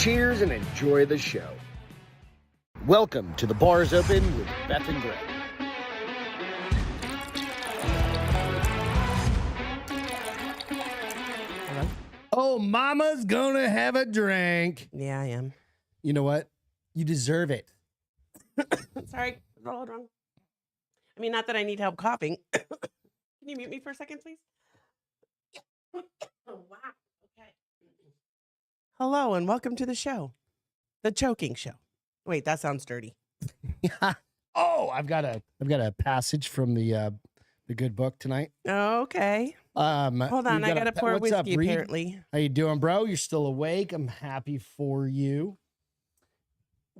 Cheers and enjoy the show. Welcome to The Bar's Open with Beth and Greg. Hello? Oh, mama's gonna have a drink. Yeah, I am. You know what? You deserve it. Sorry. Hold wrong. I mean, not that I need help coughing. Can you mute me for a second, please? Oh, wow. Okay. Hello, and welcome to the show. The Choking Show. Wait, that sounds dirty. Oh, I've got a passage from the good book tonight. Okay. Hold on, I gotta pour what's up, whiskey, Reed? apparently. How you doing, bro? You're still awake. I'm happy for you.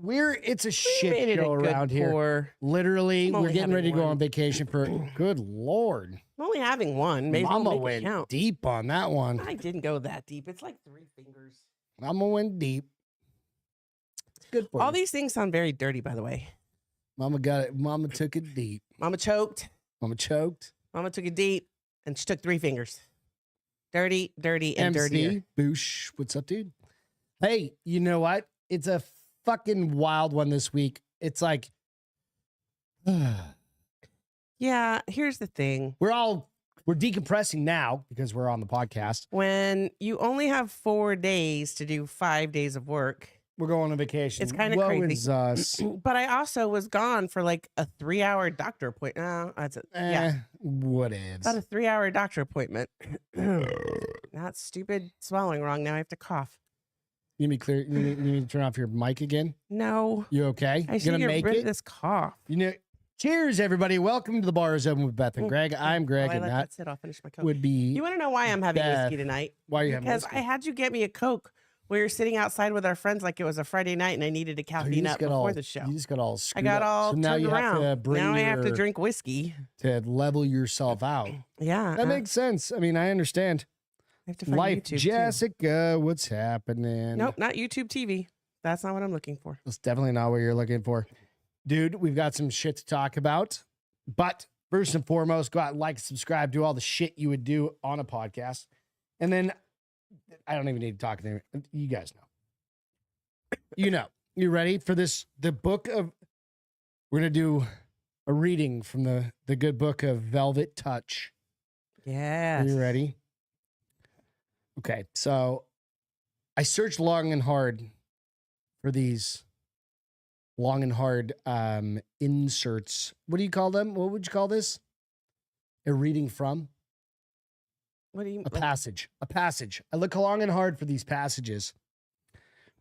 It's a We shit made it a show good around here. pour. Literally, I'm we're only getting ready to having go one. on vacation for. Good Lord, I'm only having one. Maybe Mama make it went count. deep on that one. I didn't go that deep. It's like 3 fingers. Mama went deep. It's good for All you. these things sound very dirty, by the way. Mama got it. Mama took it deep. Mama choked. Mama choked. Mama took it deep, and she took 3 fingers. Dirty, dirty, and dirtier. MC, Boosh, what's up, dude? Hey, you know what? It's a fucking wild one this week. It's like, Yeah, here's the thing. we're decompressing now because we're on the podcast. When you only have 4 days to do 5 days of work, We're going on vacation. It's kinda Woe crazy. is us. but I also was gone for like a 3-hour doctor appointment. No, that's it. Yeah, What is? about a 3-hour doctor appointment. Not stupid swallowing wrong. Now I have to cough. You need me clear. You need to turn off your mic again. No, You okay? I You should gonna get make rid it? of this cough. You know. Cheers, everybody. Welcome to the Bar is Open with Beth and Greg. I'm Greg, While I and let that that sit, I'll finish my Coke. would be. You want to know why I'm having Beth. whiskey tonight? Why are you having Because whiskey? I had you get me a Coke. We were sitting outside with our friends like it was a Friday night, and I needed to Oh, you caffeine just up got before all- the show. You just got all I screwed got up. all So now turned you around. have to bring Now I have to your- drink whiskey. to level yourself out. Yeah, That makes sense. I mean, I understand. I have to find Life, YouTube too. Jessica, what's happening? Nope, not YouTube TV. That's not what I'm looking for. That's definitely not what you're looking for. Dude, we've got some shit to talk about. But first and foremost, go out and like, subscribe, do all the shit you would do on a podcast. And then I don't even need to talk to them. You guys know. You know. You ready for this? The book of we're gonna do a reading from the good book of Velvet Touch. Yes. Are you ready? Okay, so I searched long and hard for these long and hard inserts. What do you call them? What would you call this? A reading from? What do you A passage. A passage. I look long and hard for these passages.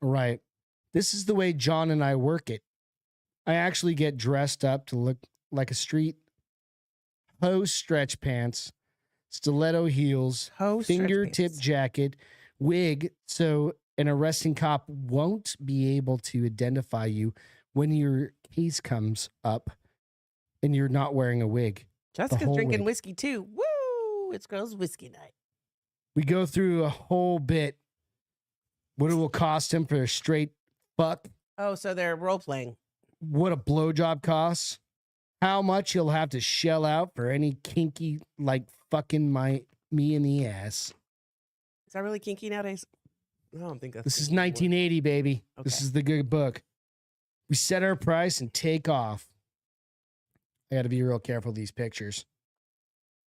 All right. This is the way John and I work it. I actually get dressed up to look like a street hose stretch pants, stiletto heels, Ho stretch fingertip pants. jacket, wig, so an arresting cop won't be able to identify you when your case comes up and you're not wearing a wig. Jessica's whole drinking week. whiskey too. Woo! It's girls' whiskey night. We go through a whole bit. What it will cost him for a straight fuck, Oh, so they're role playing. what a blowjob costs, how much he'll have to shell out for any kinky like fucking me in the ass. Is that really kinky nowadays? I don't think that's. This is kinky anymore. 1980, baby. This Okay. is the good book. We set our price and take off. I got to be real careful with these pictures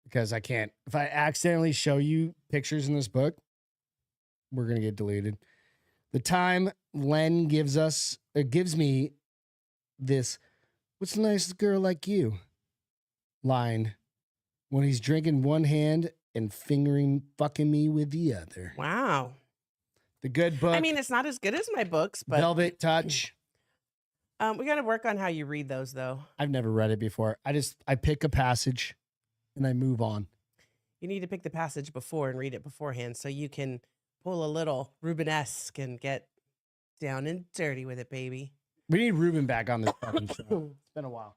because I can't. If I accidentally show you pictures in this book, we're going to get deleted. The time Len gives me this, what's a nice girl like you line when he's drinking one hand and fucking me with the other. Wow. The good book. I mean, it's not as good as my books, but Velvet Touch. we got to work on how you read those, though. I've never read it before. I pick a passage and I move on. You need to pick the passage before and read it beforehand so you can pull a little Rubenesque and get down and dirty with it, baby. We need Ruben back on this fucking show. It's been a while.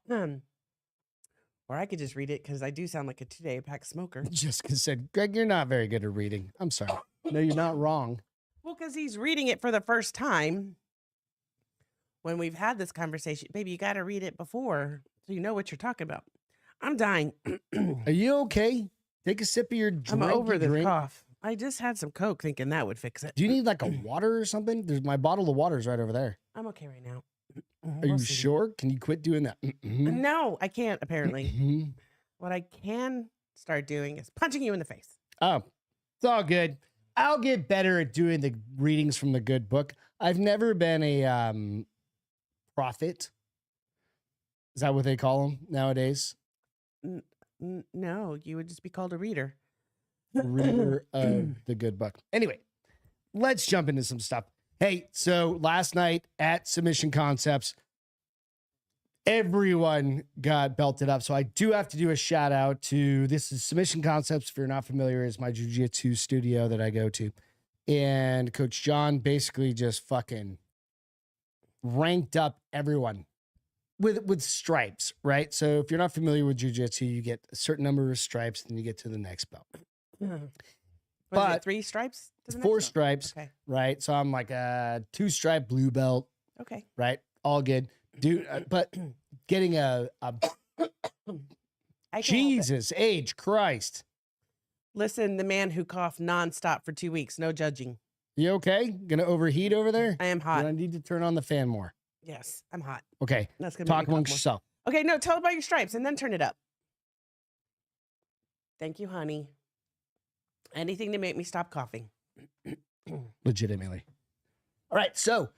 Or I could just read it because I do sound like a 2-day pack smoker. Jessica said, Greg, you're not very good at reading. I'm sorry. No, you're not wrong. Well, because he's reading it for the first time. When we've had this conversation, baby, you got to read it before so you know what you're talking about. I'm dying. Are you okay? Take a sip of your drink. I'm over you this drink. cough. I just had some Coke thinking that would fix it. Do you need like a water or something? There's my bottle of water is right over there. I'm okay right now. Are We'll you see. sure? Can you quit doing that? No, I can't, apparently. Mhm. What I can start doing is punching you in the face. Oh, it's all good. I'll get better at doing the readings from the good book. I've never been a prophet. Is that what they call them nowadays? No, you would just be called a reader. Reader of the good book. Anyway, let's jump into some stuff. Hey, so last night at Submission Concepts, everyone got belted up. So I do have to do a shout out to, this is Submission Concepts. If you're not familiar, is my jiu-jitsu studio that I go to. And Coach John basically just fucking ranked up everyone with stripes, right? So if you're not familiar with jiu-jitsu, you get a certain number of stripes, then you get to the next belt. But it 3 stripes? To the next 4 one? stripes, Okay. right? So I'm like a 2-stripe blue belt, Okay. right? All good, dude. But getting a I can't help it. Jesus age Christ, Listen, the man who coughed nonstop for 2 weeks. No judging. you okay? Gonna overheat over there? I am hot. I need to turn on the fan more. Yes, I'm hot. Okay, That's gonna talk make me amongst cough yourself. more. Okay, no, tell about your stripes and then turn it up. Thank you, honey. Anything to make me stop coughing. Legitimately. All right, so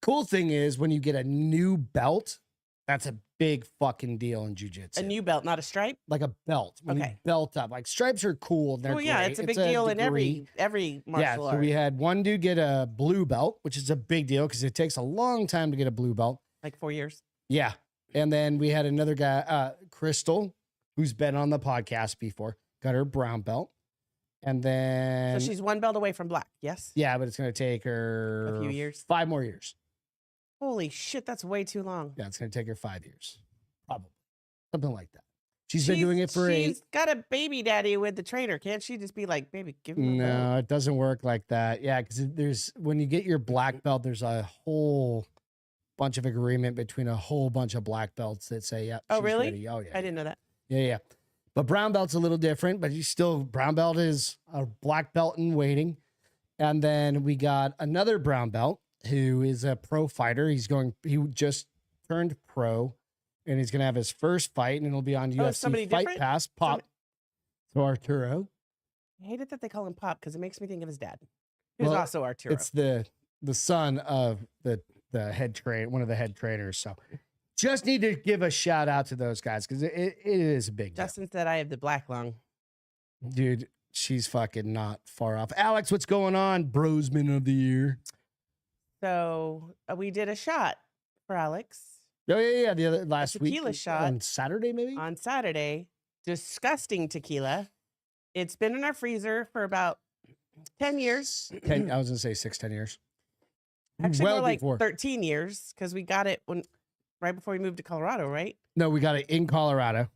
cool thing is when you get a new belt, that's a big fucking deal in jiu-jitsu. A new belt, not a stripe. Like a belt. When you Okay. belt up. Like stripes are cool. They're Well, yeah, great. it's a big deal in degree. every martial Yeah, art. so we had one dude get a blue belt, which is a big deal because it takes a long time to get a blue belt. Like 4 years. Yeah. And then we had another guy, Crystal, who's been on the podcast before, got her brown belt. And then, So she's 1 belt away from black. Yes. yeah, but it's going to take her A few years. 5 more years. Holy shit, that's way too long. Yeah, it's going to take her 5 years. Probably. Something like that. She's been doing it for 8. She's got a baby daddy with the trainer. Can't she just be like, baby, give me a belt? No, it doesn't work like that. Yeah, because there's, when you get your black belt, there's a whole bunch of agreement between a whole bunch of black belts that say, yeah. Oh, she's really? ready. Oh, yeah. I didn't know that. Yeah. But brown belt's a little different, but you still, brown belt is a black belt in waiting. And then we got another brown belt who is a pro fighter. He just turned pro and he's going to have his first fight and it'll be on UFC somebody Fight different? Pass. Pop. So Arturo. I hate it that they call him Pop because it makes me think of his dad, who's Well, also Arturo. It's the son of the head trainer, one of the head trainers. So just need to give a shout out to those guys because it is a big deal. Justin said I have the black lung. Dude, she's fucking not far off. Alex, what's going on? Brosman of the year. So we did a shot for Alex Oh yeah. The other last week tequila shot on Saturday, maybe. on Saturday. Disgusting tequila. It's been in our freezer for about 10 years. 10. I was gonna say 10 years. Actually, well more like before. 13 years because we got it right before we moved to Colorado, right? No, we got it in Colorado.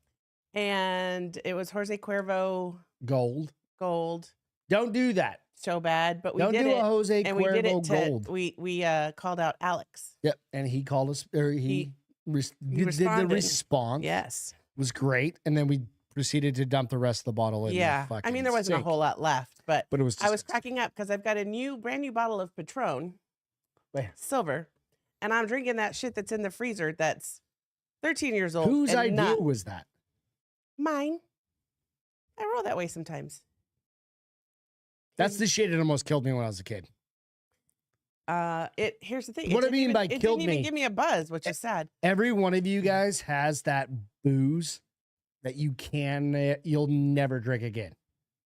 And it was Jose Cuervo Gold. Gold. Don't do that. So bad, but we Don't did do it. a Jose And we did Cuervo it to, Gold. we called out Alex. Yep, and he called us, or he did the responded. response. Yes. Was great, and then we proceeded to dump the rest of the bottle in. Yeah. The I mean, there wasn't a sink. whole lot left, but But it was. I was disgusting. cracking up because I've got a brand new bottle of Patron, Where? silver, and I'm drinking that shit that's in the freezer that's 13 years old. Whose and idea not was that? mine. I roll that way sometimes. That's the shit that almost killed me when I was a kid. Here's the thing. What I didn't mean even- by it killed didn't even me- give me a buzz, which is sad. Every one of you guys has that booze that you'll never drink again,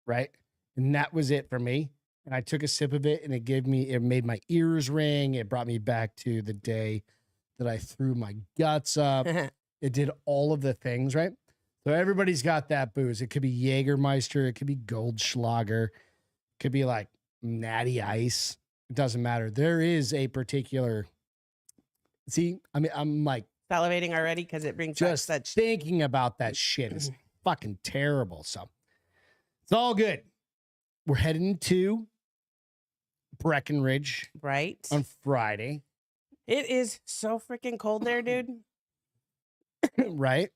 right? And that was it for me. And I took a sip of it, and it made my ears ring. It brought me back to the day that I threw my guts up. It did all of the things, right? So everybody's got that booze. It could be Jägermeister. It could be Goldschlager. It could be like Natty Ice. It doesn't matter. There is a particular. See, I mean, I'm like Salivating already because it brings back just such. thinking about that shit is fucking terrible. So it's all good. We're heading to Breckenridge Right. on Friday, It is so freaking cold there, dude. right?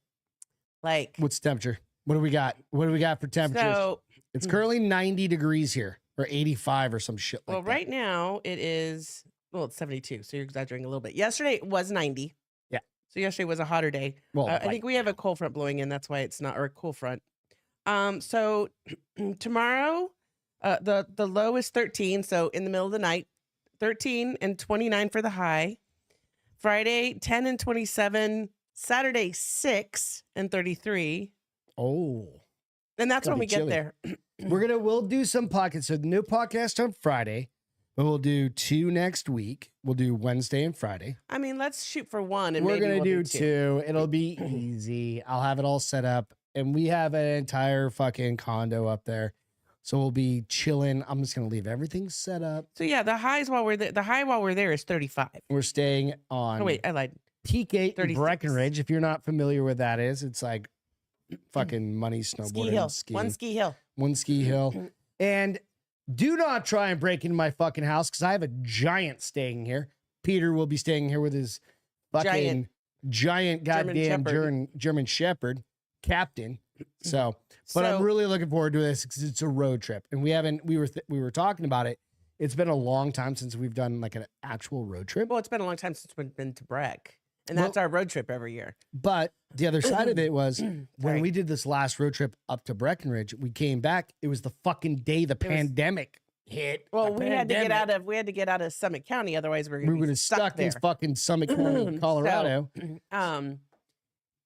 Like, What's the temperature? What do we got? What do we got for temperatures? so It's currently 90 degrees here, or 85 or some shit like Well, that. right now it is, well, it's 72, so you're exaggerating a little bit. Yesterday it was 90. Yeah. So yesterday was a hotter day. Well, I think we have a cold front blowing in. That's why it's not, or a cool front. So tomorrow, the low is 13. So in the middle of the night, 13 and 29 for the high. Friday, 10 and 27. Saturday, 6 and 33. Oh. And that's Gotta when be we get chilly. there. We'll do some podcasts. So no podcast on Friday, but we'll do 2 next week. We'll do Wednesday and Friday. I mean, let's shoot for 1 and We're maybe gonna we'll do 2. It'll be easy. I'll have it all set up, and we have an entire fucking condo up there, so we'll be chilling. I'm just gonna leave everything set up. So yeah, the highs while we're there, the high while we're there is 35. We're staying on Oh wait, I lied. Peak 8 in 36. Breckenridge. If you're not familiar with that is, it's like fucking money snowboarding. Ski hill. Skiing. One ski hill. One ski hill. And do not try and break into my fucking house because I have a giant staying here. Peter will be staying here with his fucking giant goddamn German Shepherd captain. So, but I'm really looking forward to this because it's a road trip, and we were talking about it. It's been a long time since we've done like an actual road trip. Well, it's been a long time since we've been to Breck, and that's our road trip every year. But the other side of it was Sorry. when we did this last road trip up to Breckenridge, we came back. It was the fucking day the pandemic hit. Well, The we had pandemic. to get out of Summit County, otherwise We would have stuck in there. fucking Summit County, Colorado.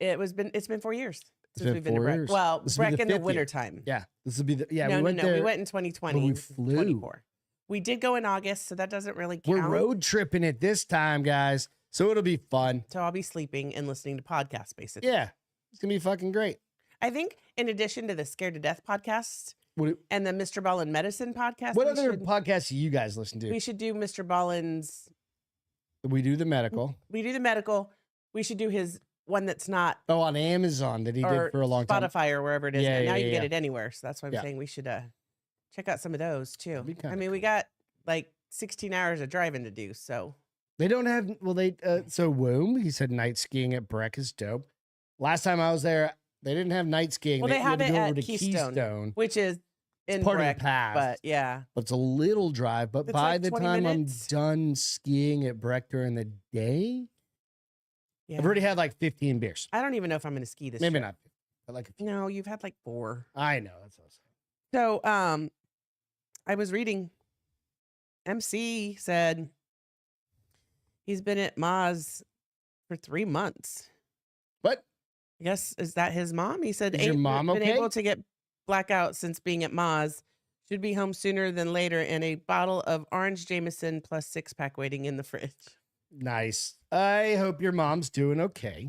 It's been 4 years since been we've been to 4 Breck. years. Well, This will be Breck the in the 5th year. wintertime. Yeah, this would be the No, we went there. we went in 2020. but we and flew. 24. We did go in August, so that doesn't really count. We're road tripping it this time, guys. So it'll be fun. So I'll be sleeping and listening to podcasts, basically. Yeah, it's gonna be fucking great. I think in addition to the Scared to Death podcast What, and the Mr. Ballin Medicine podcast, what we other should, podcasts do you guys listen to? we should do Mr. Ballin's. We do the medical. We do the medical. We should do his one that's not Oh, on Amazon that he or did for a long time. Spotify or wherever it is. Yeah, now yeah, you can get yeah. it anywhere. So that's why I'm Yeah. saying we should check out some of those too. That'd be I kinda mean, we got like 16 hours of driving to do. So They don't have so Womb, he said night skiing at Breck is dope. Last time I was there, they didn't have night skiing. Well, they you have had to it go at over to Keystone. which is in It's part Breck, of the past. but yeah. But it's a little drive. But It's by like the 20 time minutes. I'm done skiing at Breck during the day, Yeah. I've already had like 15 beers. I don't even know if I'm going to ski this Maybe trip. not. But like a few. No, you've had like 4. I know. That's what I was saying. So, I was reading. MC said he's been at Maz for 3 months. But I guess is that his mom? He said Is your mom been okay? able to get blackout since being at Maz. Should be home sooner than later, and a bottle of orange Jameson plus 6-pack waiting in the fridge. nice. I hope your mom's doing okay.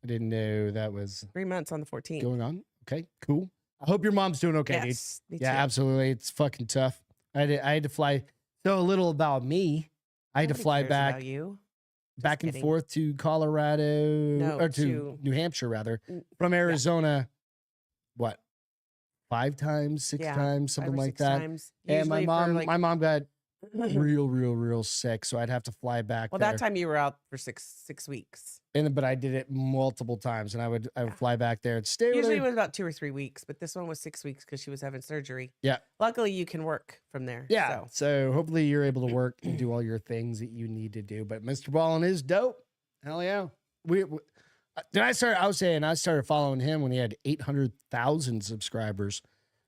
I didn't know that was 3 months on the 14th. going on. Okay, cool. I hope your mom's doing okay, dude. Yes, me Yeah, too. absolutely. It's fucking tough. I had to fly. So a little about me. I had to Nobody fly cares back about you. back and kidding. forth to Colorado No, or to to- New Hampshire rather Mm, from Arizona. What? 5 times, 6 Yeah, times, 5 something or like 6 that. times. And my Usually for, mom, like- my mom got real sick, so I'd have to fly back. well, there. that time you were out for six weeks. But I did it multiple times, and I would Yeah. fly back there and stay with Usually it her. was about 2 or 3 weeks, but this one was 6 weeks because she was having surgery. Yeah. Luckily, you can work from there. Yeah, So. so hopefully you're able to work and do all your things that you need to do. But Mr. Ballin is dope. Hell yeah. I started following him when he had 800,000 subscribers.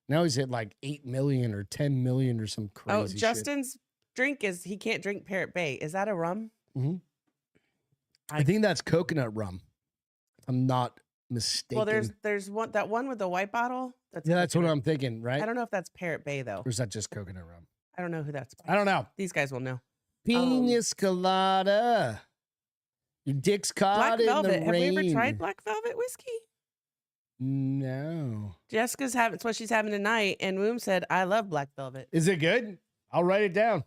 Now he's at like 8 million or 10 million or some crazy Oh, shit. Justin's drink is he can't drink Parrot Bay. Is that a rum? I think that's coconut rum. If I'm not mistaken. Well, there's one with the white bottle. yeah, that's what coconut. I'm thinking, right? I don't know if that's Parrot Bay though. Or is that just coconut rum? I don't know who that's by. I don't know. These guys will know. Pina colada. Your dick's caught Black in Velvet. the Have rain. we ever tried Black Velvet whiskey? No. Jessica's having. It's what she's having tonight. And Woom said, "I love Black Velvet." Is it good? I'll write it down.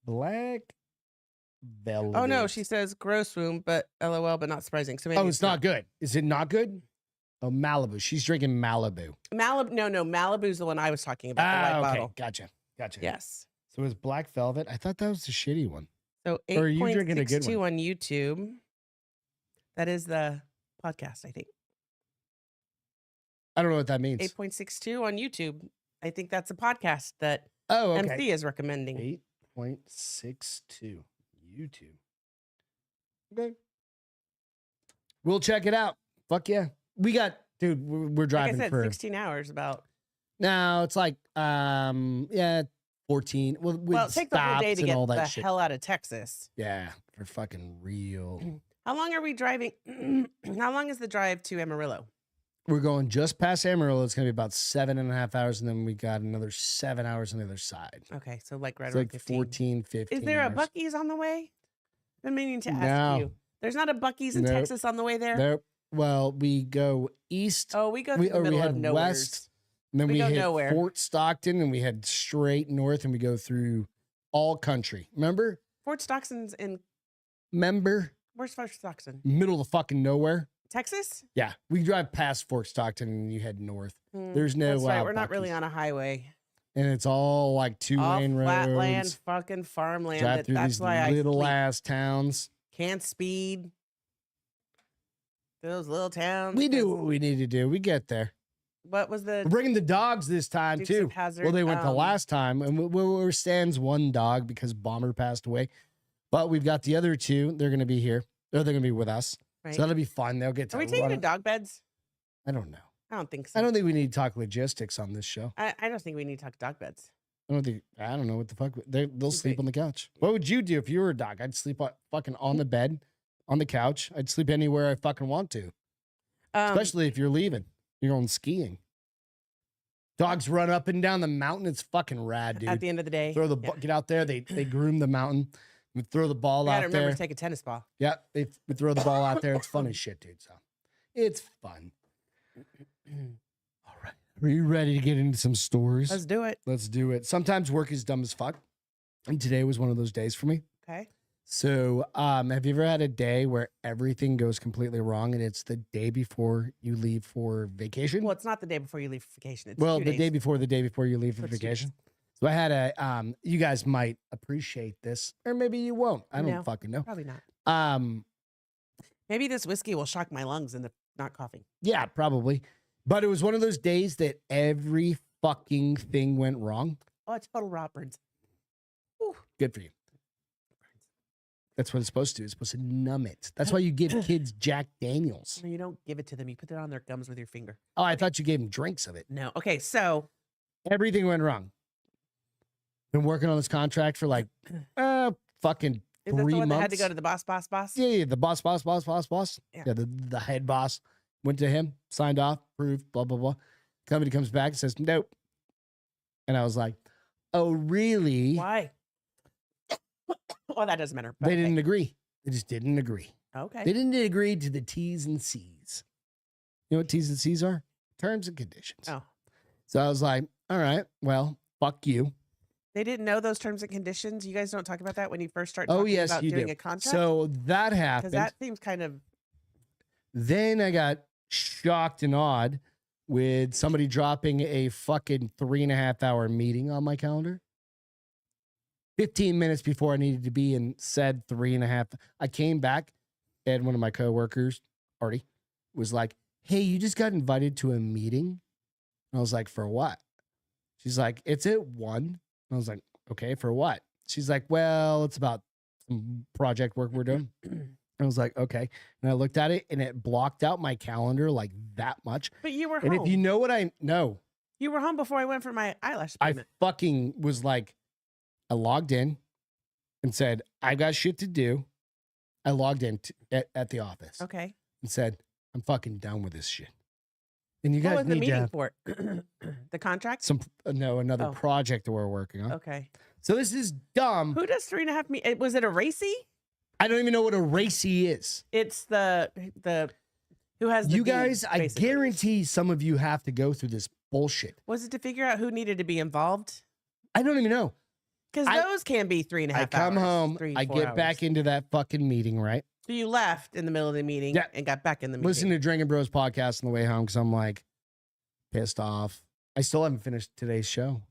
Black velvet. Oh no, she says gross Woom, but LOL, but not surprising. So maybe Oh, it's not good. Is it not good? Oh, Malibu. She's drinking Malibu. Malibu. No, Malibu's the one I was talking about. The white okay. bottle. Gotcha. Yes. So it's Black Velvet. I thought that was the shitty one. So Or are you drinking a good 8.62 on YouTube. That is the podcast, I think. I don't know what that means. 8.62 on YouTube. I think that's a podcast that Oh, okay. MC is recommending. 8.62 YouTube. Okay. We'll check it out. Fuck yeah. We got, dude, we're Like I driving said, for 16 hours about. now. It's like, yeah, 14. Well, it takes the whole day to get all the that shit. hell out of Texas. Yeah, for fucking real. How long are we driving? How long is the drive to Amarillo? We're going just past Amarillo. It's gonna be about 7.5 hours, and then we got another 7 hours on the other side. Okay, so like right It's around like 15. 14, 15. Is there a hours. Buc-ee's on the way? Been meaning to ask No. you. There's not a Buc-ee's in Nope. Texas on the way there? Nope. Well, we go east. Oh, we go through the middle of head nowhere. west, and then We we go hit nowhere. Fort Stockton, and we head straight north, and we go through all country. Remember? Fort Stockton's in. Remember? Where's Fort Stockton? Middle of fucking nowhere. Texas? Yeah, we drive past Fort Stockton, and you head north. There's no. That's right. We're not really Buc-ee's. on a highway. And it's all like All two-lane flat land, roads. fucking farmland. Drive through That's these why I little sleep. ass towns. Can't speed. Those little towns. We do 'cause what we need to do. We get there. What was the We're bringing the dogs this time Dukes too. of Hazzard? Well, they went the last time, and we're stands one dog because Bomber passed away. But we've got the other two. They're going to be here. They're going to be with us. Right. So that'll be fun. They'll get to Are we taking run to it. dog beds? I don't know. I don't think so. I don't think we need to talk logistics on this show. I don't think we need to talk dog beds. I don't know what the fuck. They'll sleep Okay. on the couch. What would you do if you were a dog? I'd sleep fucking on the bed, on the couch. I'd sleep anywhere I fucking want to. Especially if you're leaving. You're going skiing. Dogs run up and down the mountain. It's fucking rad, dude. at the end of the day. Throw the yeah. get out there. They groom the mountain. We throw the ball You gotta out remember there. to take a tennis ball. Yeah, we throw the ball out there. It's fun as shit, dude. So it's fun. All right. Are you ready to get into some stories? Let's do it. Let's do it. Sometimes work is dumb as fuck. And today was one of those days for me. Okay. So, have you ever had a day where everything goes completely wrong and it's the day before you leave for vacation? Well, it's not the day before you leave for vacation. It's Well, 2 the days. day before you leave for So it's 2 days. vacation. So I had a you guys might appreciate this, or maybe you won't. I don't No. fucking know. Probably not. Um, Maybe this whiskey will shock my lungs into not coughing. yeah, probably. But it was one of those days that every fucking thing went wrong. Oh, it's total Roberts. Good for you. That's what it's supposed to do. It's supposed to numb it. That's why you give kids Jack Daniels. No, you don't give it to them. You put it on their gums with your finger. Oh, I thought you gave them drinks of it. No. Okay, so Everything went wrong. Been working on this contract for like fucking is that 3 the one months. that had to go to the boss? Yeah, the boss. Yeah. Yeah, the head boss went to him, signed off, approved, blah, blah, blah. Company comes back and says, nope. And I was like, oh, really? Why? Well, that doesn't matter. but They okay. didn't agree. They just didn't agree. Okay. They didn't agree to the T's and C's. You know what T's and C's are? Terms and conditions. Oh, So I was like, all right, well, fuck you. they didn't know those terms and conditions. You guys don't talk about that when you first start. Oh, talking yes, about you doing do. a contract. So that because happened. that seems kind of Then I got shocked and awed with somebody dropping a fucking 3.5 hour meeting on my calendar. 15 minutes before I needed to be in said 3.5. I came back and one of my coworkers, Artie, was like, hey, you just got invited to a meeting. And I was like, for what? She's like, it's at 1. And I was like, okay, for what? She's like, well, it's about some project work we're doing. I was like, okay. And I looked at it and it blocked out my calendar like that much. But you were And home. if you know what I know, You were home before I went for my eyelash I appointment. fucking was like, I logged in and said, I got shit to do. I logged in at the office Okay. and said, I'm fucking done with this shit. And you What guys was the need to meeting have for? The contract? another Oh. project that we're working on. Okay. So this is dumb. Who does 3.5 me? Was it a racy? I don't even know what a racy is. It's the who has the You bean, guys, I basically. guarantee some of you have to go through this bullshit. Was it to figure out who needed to be involved? I don't even know. Because I- those can be 3.5 hours. I come home, 3, I 4 get hours. back into that fucking meeting, right? So you left in the middle of the meeting Yeah. and got back in the meeting. Listen to Drinking Bros podcast on the way home because I'm like pissed off. I still haven't finished today's show.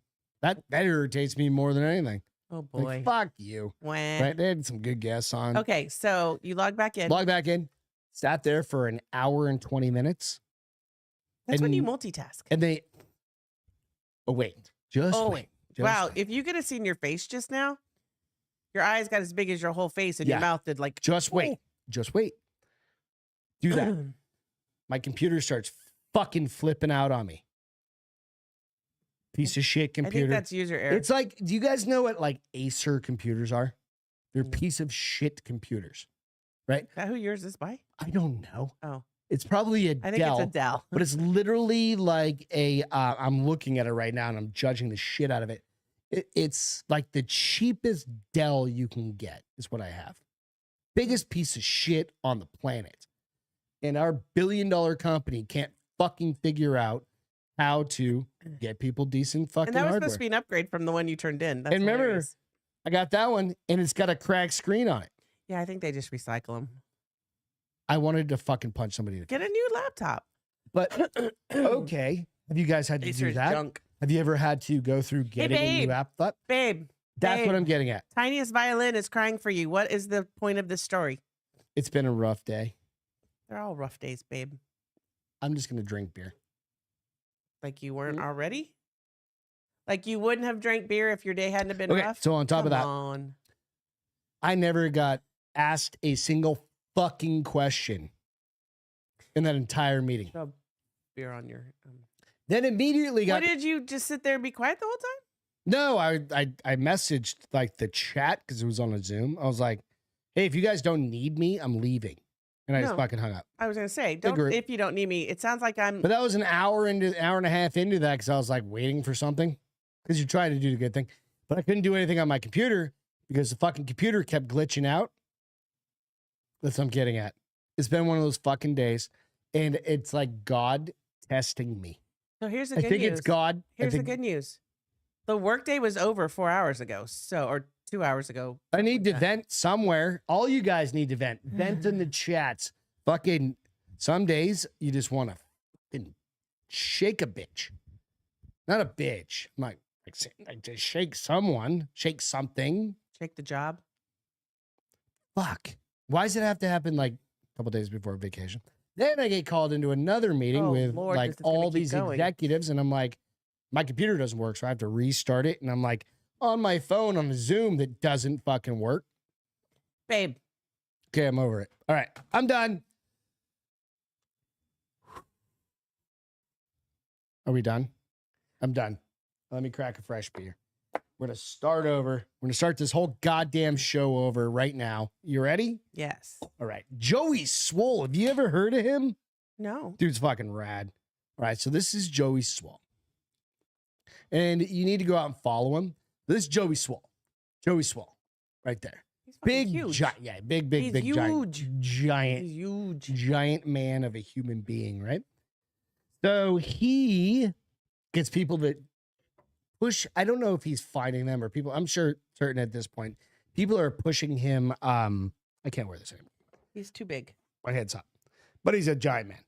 That irritates me more than anything. Oh boy. Like, fuck you. Wah. Right? They had some good guests on. Okay, so you log back in. Log back in. Sat there for an hour and 20 minutes. That's when you And- multitask. And they, oh, wait, just Oh, wait. Just wow. wait. If you could have seen your face just now, your eyes got as big as your whole face and Yeah. your mouth did like. Just wait. Just wait. Do that. My computer starts fucking flipping out on me. Piece of shit I think computer. that's user error. It's like, do you guys know what like Acer computers are? They're Mm. piece of shit computers. Is that who yours is by? I don't know. Oh, It's probably a I think Dell, it's a Dell. but it's literally like a. I'm looking at it right now and I'm judging the shit out of it. It's like the cheapest Dell you can get is what I have. Biggest piece of shit on the planet, and our billion-dollar company can't fucking figure out how to get people decent fucking And that was hardware. supposed to be an upgrade from the one you turned in. That's And remember- hilarious. I got that one, and it's got a cracked screen on it. Yeah, I think they just recycle them. I wanted to fucking punch somebody in the Get a new laptop. But okay, have you guys had to do Acer's that? junk. Have you ever had to go through getting a babe. new app? Babe, That's what babe. I'm getting at. Tiniest Violin is crying for you. What is the point of this story? It's been a rough day. They're all rough days, babe. I'm just gonna drink beer. Like you weren't already? Like you wouldn't have drank beer if your day hadn't have been Okay, rough? so on top of that, Come on. I never got asked a single fucking question in that entire meeting. Shove beer on your. Then immediately What got did you just sit there and be quiet the whole time? no. I messaged like the chat because it was on a Zoom. I was like, "Hey, if you guys don't need me, I'm leaving," and I just No. fucking hung up. I was gonna say, don't Agree. if you don't need me. It sounds like I'm. But that was an hour and a half into that because I was like waiting for something because you're trying to do the good thing. But I couldn't do anything on my computer because the fucking computer kept glitching out. That's what I'm getting at. It's been one of those fucking days. And it's like God testing me. So here's the I good think news. it's God. Here's the think good news. The workday was over 4 hours ago. So, or 2 hours ago. I need to like that. vent somewhere. All you guys need to vent. Vent in the chats. Fucking some days you just want to fucking shake a bitch. Not a bitch. I'm like just shake someone, shake something. Shake the job. Fuck. Why does it have to happen like a couple days before vacation? Then I get called into another meeting Oh, with Lord, like this is gonna all keep these going. executives, and I'm like, my computer doesn't work, so I have to restart it. And I'm like, on my phone on a Zoom that doesn't fucking work. Babe, Okay, I'm over it. All right, I'm done. Are we done? I'm done. Let me crack a fresh beer. We're gonna start over. We're gonna start this whole goddamn show over right now. You ready? yes. All right. Joey Swoll. Have you ever heard of him? No. Dude's fucking rad. All right. So this is Joey Swoll. And you need to go out and follow him. This is Joey Swoll. Joey Swoll. Right there. He's fucking Big huge. giant. Yeah, big, big, He's big giant. huge. Giant. He's huge. Giant man of a human being, right? So he gets people that push. I don't know if he's fighting them or people. I'm sure certain at this point. People are pushing him. I can't wear this anymore. He's too big. My head's up. But he's a giant man.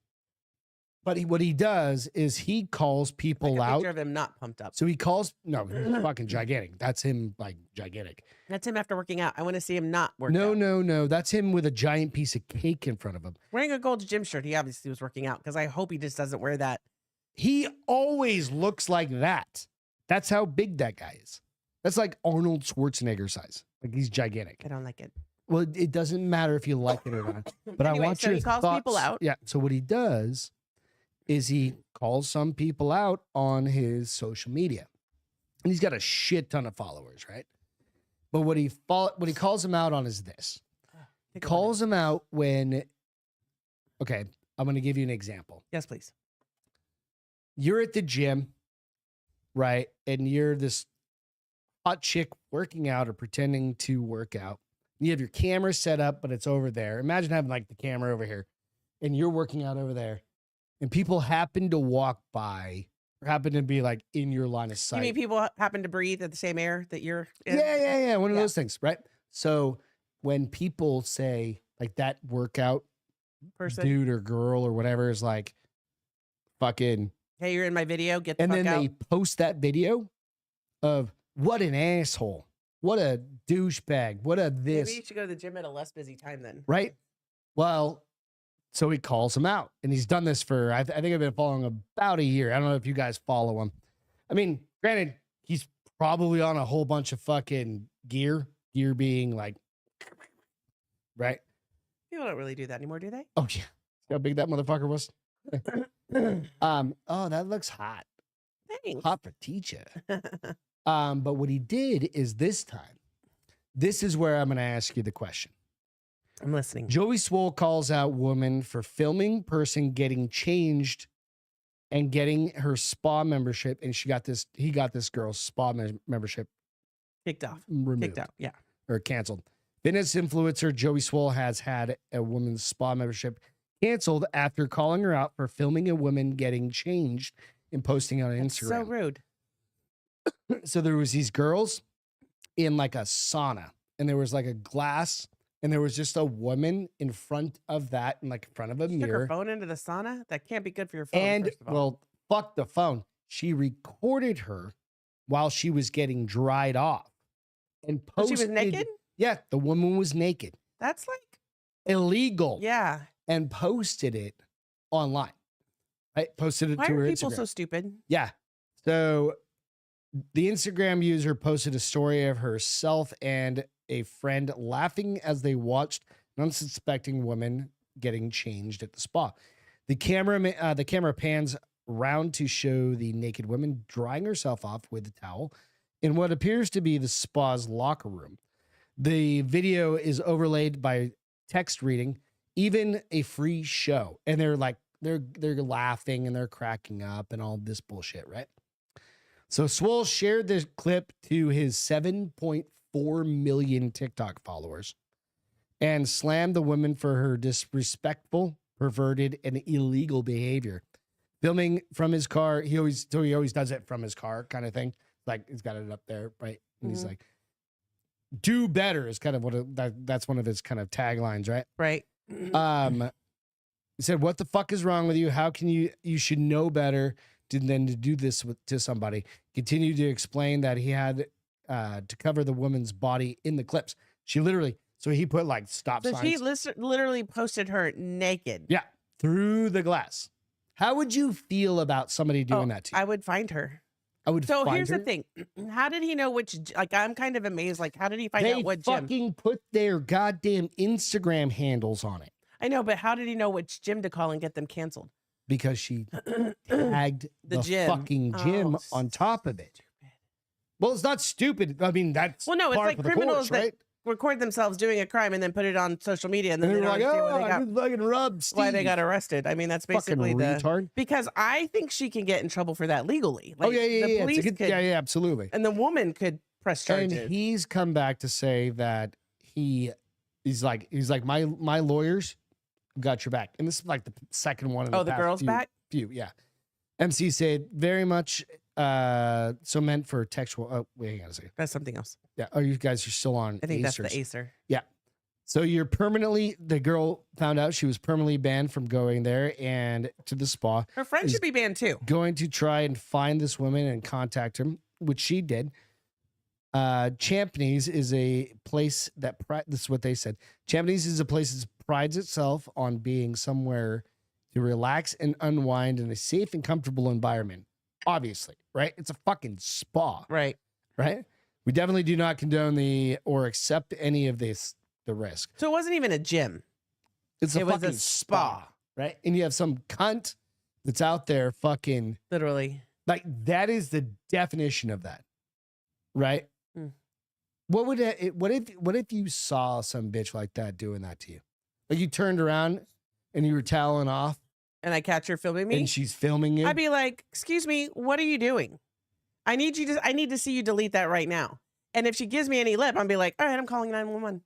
But what he does is he calls people Like a out. picture of him not pumped up. So he calls, no, he's fucking gigantic. That's him, like, gigantic. That's him after working out. I want to see him not working No, out. no, no. That's him with a giant piece of cake in front of him. Wearing a gold gym shirt. He obviously was working out because I hope he just doesn't wear that. He always looks like that. That's how big that guy is. That's like Arnold Schwarzenegger size. Like, he's gigantic. I don't like it. Well, it doesn't matter if you like it or not. But Anyway, I want so your he calls thoughts. people out. Yeah. So what he does is he calls some people out on his social media, and he's got a shit ton of followers, right? But what he calls them out on is this. He Take a calls them out when. Okay, I'm going to give you an example. Yes, please. You're at the gym, right? And you're this hot chick working out or pretending to work out. You have your camera set up, but it's over there. Imagine having like the camera over here and you're working out over there. And people happen to walk by or happen to be like in your line of You sight. mean people happen to breathe at the same air that you're in? Yeah. One of Yeah. those things, right? So when people say like that workout Person. dude or girl or whatever is like fucking, Hey, you're in my video. Get the and fuck then out. they post that video of what an asshole, what a douchebag, what a Maybe this, you should go to the gym at a less busy time then. right? Well, So he calls him out, and he's done this for, I think I've been following him about a year. I don't know if you guys follow him. I mean, granted, he's probably on a whole bunch of fucking gear being like, right? People don't really do that anymore, do they? Oh, yeah. See how big that motherfucker was? Oh, that looks hot. Thanks. Hot for teacher. But what he did is this time, this is where I'm going to ask you the question. I'm listening. Joey Swoll calls out woman for filming person getting changed and getting her spa membership, and he got this girl's spa membership Kicked off. removed. Kicked out. Yeah. Or canceled. Fitness influencer Joey Swoll has had a woman's spa membership canceled after calling her out for filming a woman getting changed and posting on Instagram. So rude. So there was these girls in like a sauna, and there was like a glass, and there was just a woman in front of that, in like in front of a She took her mirror. phone into the sauna? That can't be good for your phone. And first of all. well, fuck the phone. She recorded her while she was getting dried off, and So posted. she was naked? Yeah, the woman was naked, That's like, illegal. yeah. And posted it online. Right, posted it Why to her are people Instagram. so stupid? Yeah. So the Instagram user posted a story of herself and a friend laughing as they watched an unsuspecting woman getting changed at the spa. The camera pans round to show the naked woman drying herself off with a towel in what appears to be the spa's locker room. The video is overlaid by text reading, even a free show. And they're like, they're laughing and they're cracking up and all this bullshit, right? So Swoll shared this clip to his 7.4 million TikTok followers and slammed the woman for her disrespectful, perverted, and illegal behavior. Filming from his car, he always does it from his car, kind of thing. Like he's got it up there, right? And he's like, "Do better" is kind of that's one of his kind of taglines, right? Right. He said, "What the fuck is wrong with you? How can you should know better than to do this to somebody." Continued to explain that he had to cover the woman's body in the clips. She literally, so he put like stop So signs. she literally posted her naked. Yeah, through the glass. How would you feel about somebody doing that to you? I would find her. I would. So find here's her. the thing. How did he know which, like, I'm kind of amazed. Like, how did he find They out what gym? fucking put their goddamn Instagram handles on it I know, but how did he know which gym to call and get them canceled? because she tagged The the gym. fucking gym Oh, on top of it. Well, it's not stupid. I mean, that's Well, no, it's par like for the criminals course, that right? record themselves doing a crime and then put it on social media and And then they they were don't like, understand "Oh, why they I got, just fucking rubbed Steve." why they got arrested. I mean, that's basically fucking the retard. because I think she can get in trouble for that legally. Oh Like, yeah, yeah, the yeah. police It's a good, could, yeah, absolutely. and the woman could press charges. And he's come back to say that he's like my lawyers got your back, and this is like the second one. Oh, the girl's back? Few, yeah. MC said very much so meant for textual. Oh, wait, hang on a second. That's something else. Yeah. Oh, you guys are still on. I think Acers. that's the Acer. Yeah. So the girl found out she was permanently banned from going there and to the spa. Her friend Is should be banned too. Going to try and find this woman and contact him, which she did. Champneys is a place that this is what they said. Champneys is a place that prides itself on being somewhere to relax and unwind in a safe and comfortable environment. Obviously, right? It's a fucking spa, Right. right? We definitely do not condone or accept any of the risk. So it wasn't even a gym. It's a It was a fucking spa. right? And you have some cunt that's out there fucking Literally. like that is the definition of that, right? Mm. What if you saw some bitch like that doing that to you? Like you turned around and you were toweling off And I catch her filming me. and she's filming you. I'd be like, "Excuse me, what are you doing? I need to see you delete that right now." And if she gives me any lip, I'd be like, "All right, I'm calling 911.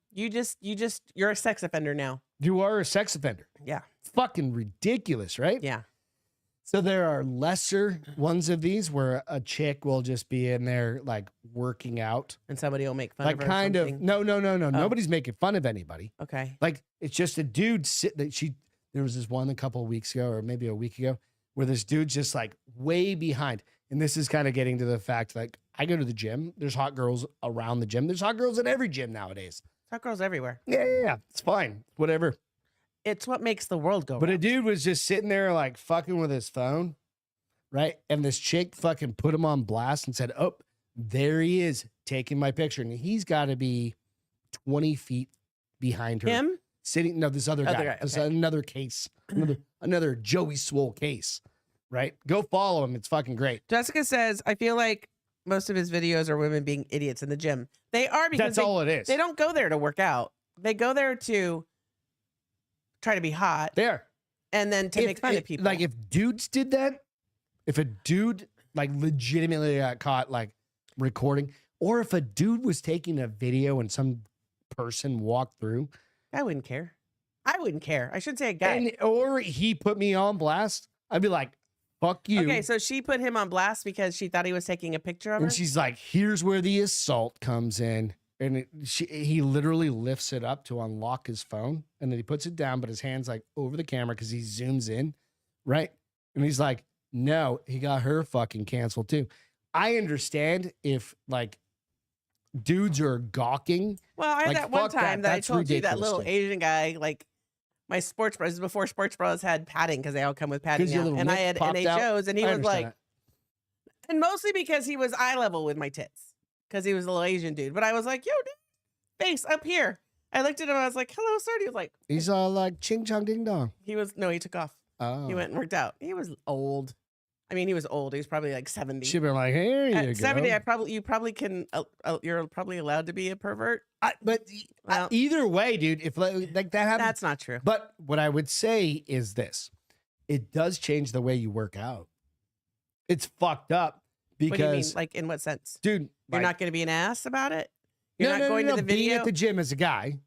You're a sex offender now." You are a sex offender. Yeah. Fucking ridiculous, right? Yeah. So there are lesser ones of these where a chick will just be in there like working out. And somebody will make fun Like of her. kind or of something. no. Oh. Nobody's making fun of anybody. Okay. Like it's just a dude there was this one a couple of weeks ago or maybe a week ago where this dude's just like way behind. And this is kind of getting to the fact like I go to the gym. There's hot girls around the gym. There's hot girls at every gym nowadays. Hot girls everywhere. Yeah. It's fine. Whatever. It's what makes the world go But a round. dude was just sitting there like fucking with his phone, right? And this chick fucking put him on blast and said, "Oh, there he is taking my picture." And he's got to be 20 feet behind her. Him? Sitting, no, this other guy. This okay. another case. Another Joey Swoll case, right? Go follow him. It's fucking great. Jessica says, I feel like most of his videos are women being idiots in the gym. They are because That's all it is. they don't go there to work out. They go there to try to be hot There. and then to make fun of people. Like if dudes did that, if a dude like legitimately got caught like recording, or if a dude was taking a video and some person walked through, I wouldn't care. I wouldn't care. I should say a guy. or he put me on blast, I'd be like, fuck you. Okay, so she put him on blast because she thought he was taking a picture of her. And she's like, here's where the assault comes in. And he literally lifts it up to unlock his phone. And then he puts it down, but his hand's like over the camera because he zooms in. Right. And he's like, no, he got her fucking canceled too. I understand if like dudes are gawking. Well, I had like, that one fuck that. time that I That's told you that ridiculous, little dude. Asian guy, like my sports bras, before sports bras had padding because they all come with padding 'Cause your now. little And I lip had popped out? NHOs and he I was understand like, that. and mostly because he was eye level with my tits because he was a little Asian dude. But I was like, yo, dude, face up here. I looked at him. I was like, hello, sir. And he was like, He's all like ching chong ding dong. he took off. Oh. He went and worked out. He was old. I mean, he was old. He was probably like 70. She'd been like, here you At go. 70, you probably can, you're probably allowed to be a pervert. Well- Either way, dude, if like that happens, That's not true. but what I would say is this: it does change the way you work out. It's fucked up because, What do you mean? Like, in what sense? dude, You're like, not going to be an ass about it? You're no, not no, going no, to the being video? at the gym as a guy.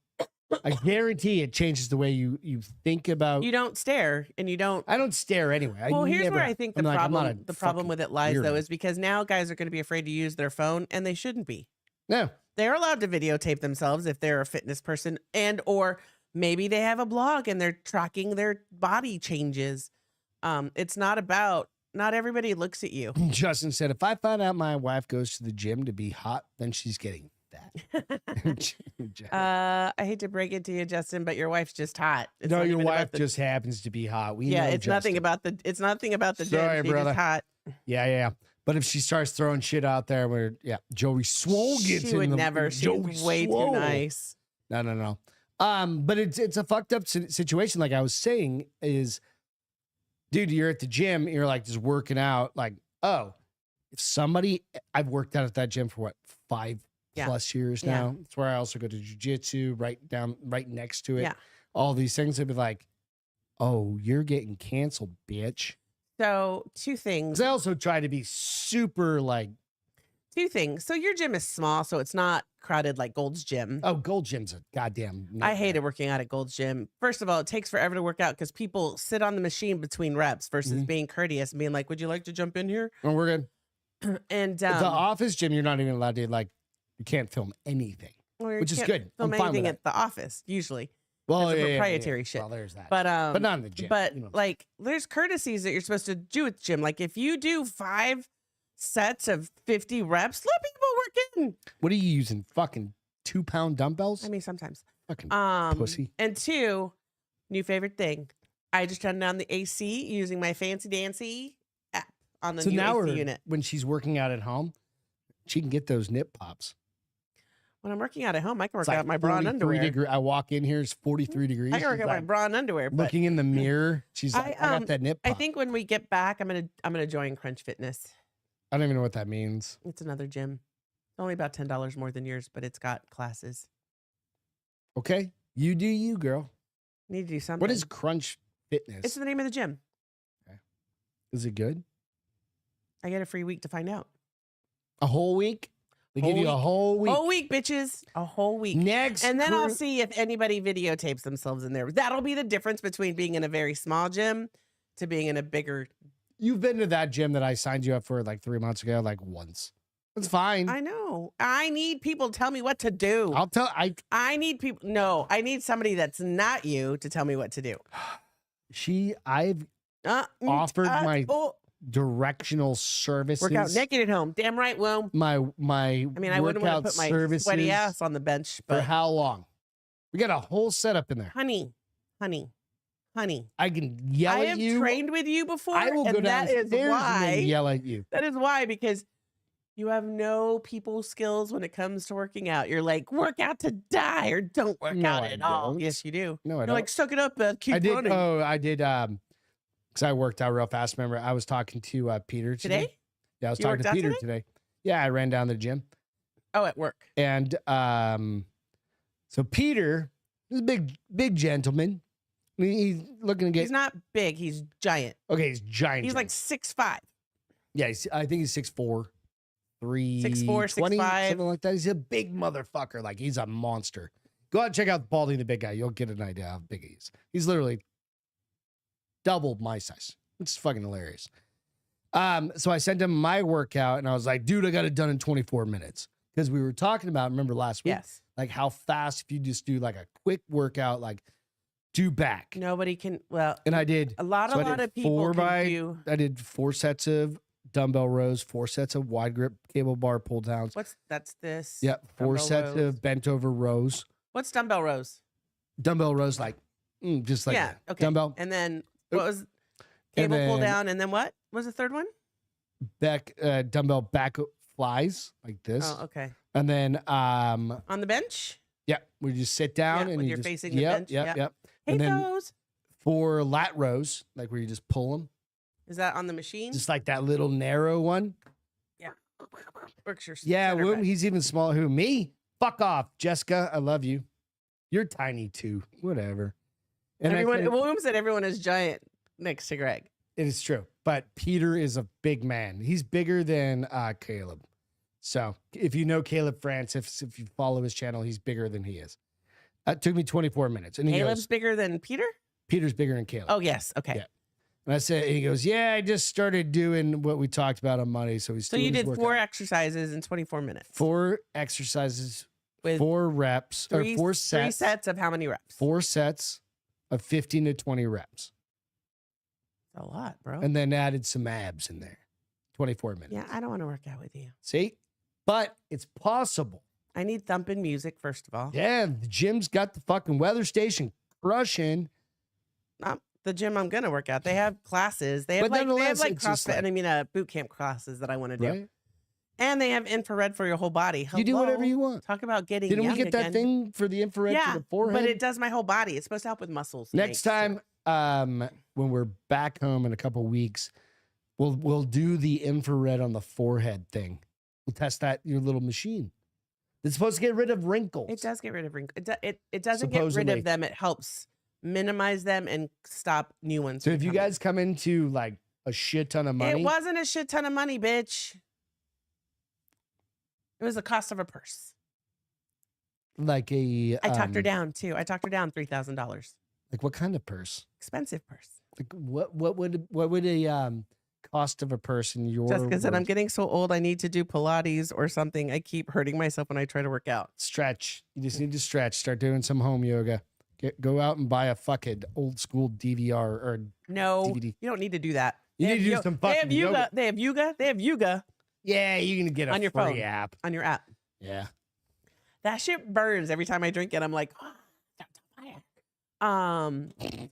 I guarantee it changes the way you think about. You don't stare and you don't. I don't stare anyway. Well, here's never, where I think the I'm like, I'm not problem a the problem fucking with it lies, though, weirdo. is because now guys are going to be afraid to use their phone, and they shouldn't be. No, They're allowed to videotape themselves if they're a fitness person, and or maybe they have a blog and they're tracking their body changes. It's not about. Not everybody looks at you. Justin said, if I find out my wife goes to the gym to be hot, then she's getting fat. I hate to break it to you, Justin, but your wife's just hot. It's no, not your even about wife the- just happens to be hot. We yeah, know, it's nothing Justin. about the. It's nothing about the Sorry, gym. She's brother. just hot. Yeah. But if she starts throwing shit out there, where Joey Swoll gets She in would the never. She's Joey way Swoll. too nice. No. But it's a fucked up situation. Like I was saying, is dude, you're at the gym, you're like just working out. Like, oh, if somebody, I've worked out at that gym for what 5 Yeah. plus years Yeah. now. It's where I also go to jujitsu, right next to it. Yeah. All these things. I'd be like, oh, you're getting canceled, bitch. So two things. Because I also try to be super like, Two things. So your gym is small, so it's not crowded like Gold's Gym. oh, Gold Gym's a goddamn. I hated working out at Gold's Gym. First of all, it takes forever to work out because people sit on the machine between reps versus Mhm. being courteous and being like, "Would you like to jump in here?" Oh, we're good. And the office gym, you're not even allowed to like. You can't film anything, well, you which is can't good. Film I'm fine with anything that. at the office usually. Well, That's a proprietary shit. Well, there's that. But not in the gym. But you know. like, there's courtesies that you're supposed to do at the gym. Like, if you do 5 sets of 50 reps, let people work in. What are you using? Fucking 2-pound dumbbells? I mean, sometimes. Fucking pussy. And 2, new favorite thing. I just turned on the AC using my fancy dancy app on the So new now AC unit. when she's working out at home, she can get those nip pops. When I'm working out at home, I can work It's like out in my bra and 43 underwear. I walk in here, it's 43 degrees. I can work She's out my like, bra and underwear. But looking in the mirror, she's like, I got that nip I pop. think when we get back, I'm gonna join Crunch Fitness. I don't even know what that means. It's another gym. It's only about $10 more than yours, but it's got classes. Okay. You do you, girl. Need to do something. What is Crunch Fitness? It's the name of the gym. Is it good? I get a free week to find out. A whole week? They Whole give you a week. whole week. Whole week, bitches. A whole week. Next. And then I'll crew- see if anybody videotapes themselves in there. That'll be the difference between being in a very small gym to being in a bigger. You've been to that gym that I signed you up for like 3 months ago, like once. It's fine. I know. I need people to tell me what to do. I'll tell. I need people. No, I need somebody that's not you to tell me what to do. I've offered my oh, directional services. work out naked at home. Damn right, womb. My I mean, I wouldn't want workout to put my services sweaty ass on the bench, for but how long? We got a whole setup in there. honey, honey. I can yell I at have you. trained with you before, I will go and that downstairs is and why. then yell at you. That is why, because you have no people skills when it comes to working out. You're like, work out to die or don't work No, out I at all. don't. Yes, you do. No, I You're don't. like, suck it up, Beth. Keep I did. running. Oh, I did. Because I worked out real fast. Remember, I was talking to Peter today. Today? Yeah, I was You talking worked to out Peter today? today. Yeah, I ran down to the gym, Oh, at work. and so Peter is a big gentleman. He's looking to get. He's not big. He's giant. Okay, he's giant. He's like 6'5". yeah, I think he's 6'4", 6'4", 20, 6'5". something like that. He's a big motherfucker. Like he's a monster. Go out and check out Baldy the Big Guy. You'll get an idea how big he is. He's literally double my size. It's fucking hilarious. So I sent him my workout and I was like, dude, I got it done in 24 minutes. Because we were talking about, remember last week, Yes. like how fast if you just do like a quick workout, like do back. Nobody can. Well, And I did. a lot so I did of people can do. I did 4 sets of dumbbell rows, 4 sets of wide grip cable bar pull downs. That's this? Yep. 4 dumbbell sets rows. of bent over rows. What's dumbbell rows? Dumbbell rows, like just like yeah. that. Okay. Dumbbell And then Oop. what was And cable pull then- down? And then what was the third one? back dumbbell back flies like this. Oh, okay. And then On the bench. yeah, we just sit down Yeah, and when you you're just, facing the yep, bench, Yep, yeah. yep. Hey, And then those. 4 lat rows, like where you just pull them, Is that on the machine? just like that little narrow one. Works your Yeah, center back. he's even smaller. Who, me? Fuck off, Jessica. I love you. You're tiny too. Whatever. And I Everyone, said, William said everyone is giant next to Greg. it is true, but Peter is a big man. He's bigger than Caleb. So if you know Caleb France, if you follow his channel, he's bigger than he is. It took me 24 minutes. And he Caleb's goes, bigger than Peter? Peter's bigger than Caleb. Oh, yes. Okay. Yeah. And I said, and he goes, yeah, I just started doing what we talked about on Monday. So he's So you did 4 exercises in 24 minutes. 4 exercises, With 4 reps, or 4 sets. 3 sets of how many reps? 4 sets of 15 to 20 reps. That's a lot, bro. And then added some abs in there. 24 minutes. Yeah, I don't want to work out with you. See? But it's possible. I need thumping music, first of all. Yeah, the gym's got the fucking weather station crushing. Not the gym I'm going to work out. They have classes. They have But like nonetheless, it's just CrossFit, like- and I mean boot camp classes that I want to do. Right? And they have infrared for your whole body. You do whatever Hello? you want. Talk about getting Didn't we young get that again. thing for the infrared Yeah, for the forehead? but it does my whole body. It's supposed to help with muscles. Next time, when we're back home in a couple weeks, we'll do the infrared on the forehead thing. We'll test that your little machine. It's supposed to get rid of wrinkles. It does get rid of wrinkles. It doesn't get rid Supposedly. of them. It helps minimize them and stop new ones. So from if you coming. guys come into like a shit ton of money, It wasn't a shit ton of money, bitch. It was the cost of a purse. like a I talked her down too. I talked her down $3,000. Like what kind of purse? Expensive purse. Like what would a cost of a purse in your Jessica said, "I'm words? getting so old. I need to do Pilates or something. I keep hurting myself when I try to work out." Stretch. You just need to stretch. Start doing some home yoga. Go out and buy a fucking old school DVR or No, DVD. you don't need to do that. You They need to have do some They have fucking yoga. yoga. They have yoga. They have yoga Yeah, you can get a On your free phone. app. on your app. Yeah. That shit burns every time I drink it. I'm like, oh, that's on fire.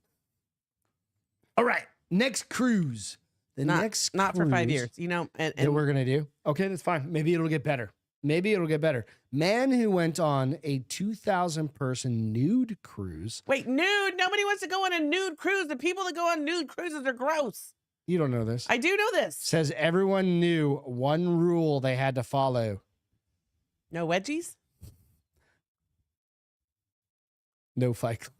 All right. Next cruise. The not next not for 5 cruise years, you know. And that we're gonna do. Okay, that's fine. Maybe it'll get better. Maybe it'll get better. Man who went on a 2,000 person nude cruise. wait, nude. Nobody wants to go on a nude cruise. The people that go on nude cruises are gross. You don't know this. I do know this. Says everyone knew one rule they had to follow. No wedgies. No fight. Club.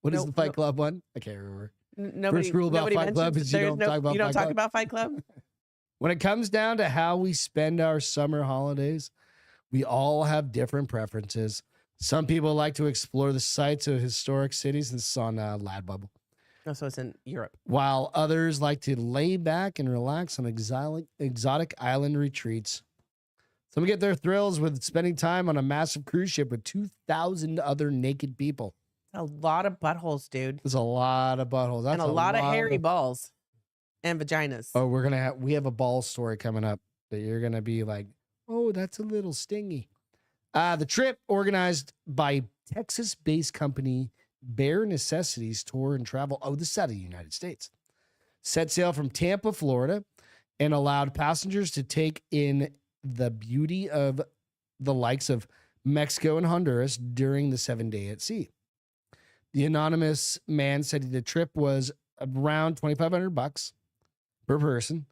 What is No- the Fight no- Club one? I can't remember. Nobody. rule about nobody Fight Club mentions- is you there's don't talk about You don't Fight talk Club. about Fight Club. When it comes down to how we spend our summer holidays, we all have different preferences. Some people like to explore the sights of historic cities. This is on Lad Bubble. Oh, so it's in Europe. While others like to lay back and relax on exotic island retreats. Some get their thrills with spending time on a massive cruise ship with 2,000 other naked people. A lot of buttholes, dude, There's a lot of buttholes. That's and a lot of hairy of- balls and vaginas. Oh, we have a ball story coming up that you're gonna be like, oh, that's a little stingy. The trip organized by Texas-based company Bare Necessities Tour and Travel. Oh, this is out of the United States. Set sail from Tampa, Florida, and allowed passengers to take in the beauty of the likes of Mexico and Honduras during the 7-day at sea. The anonymous man said the trip was around $2,500 per person.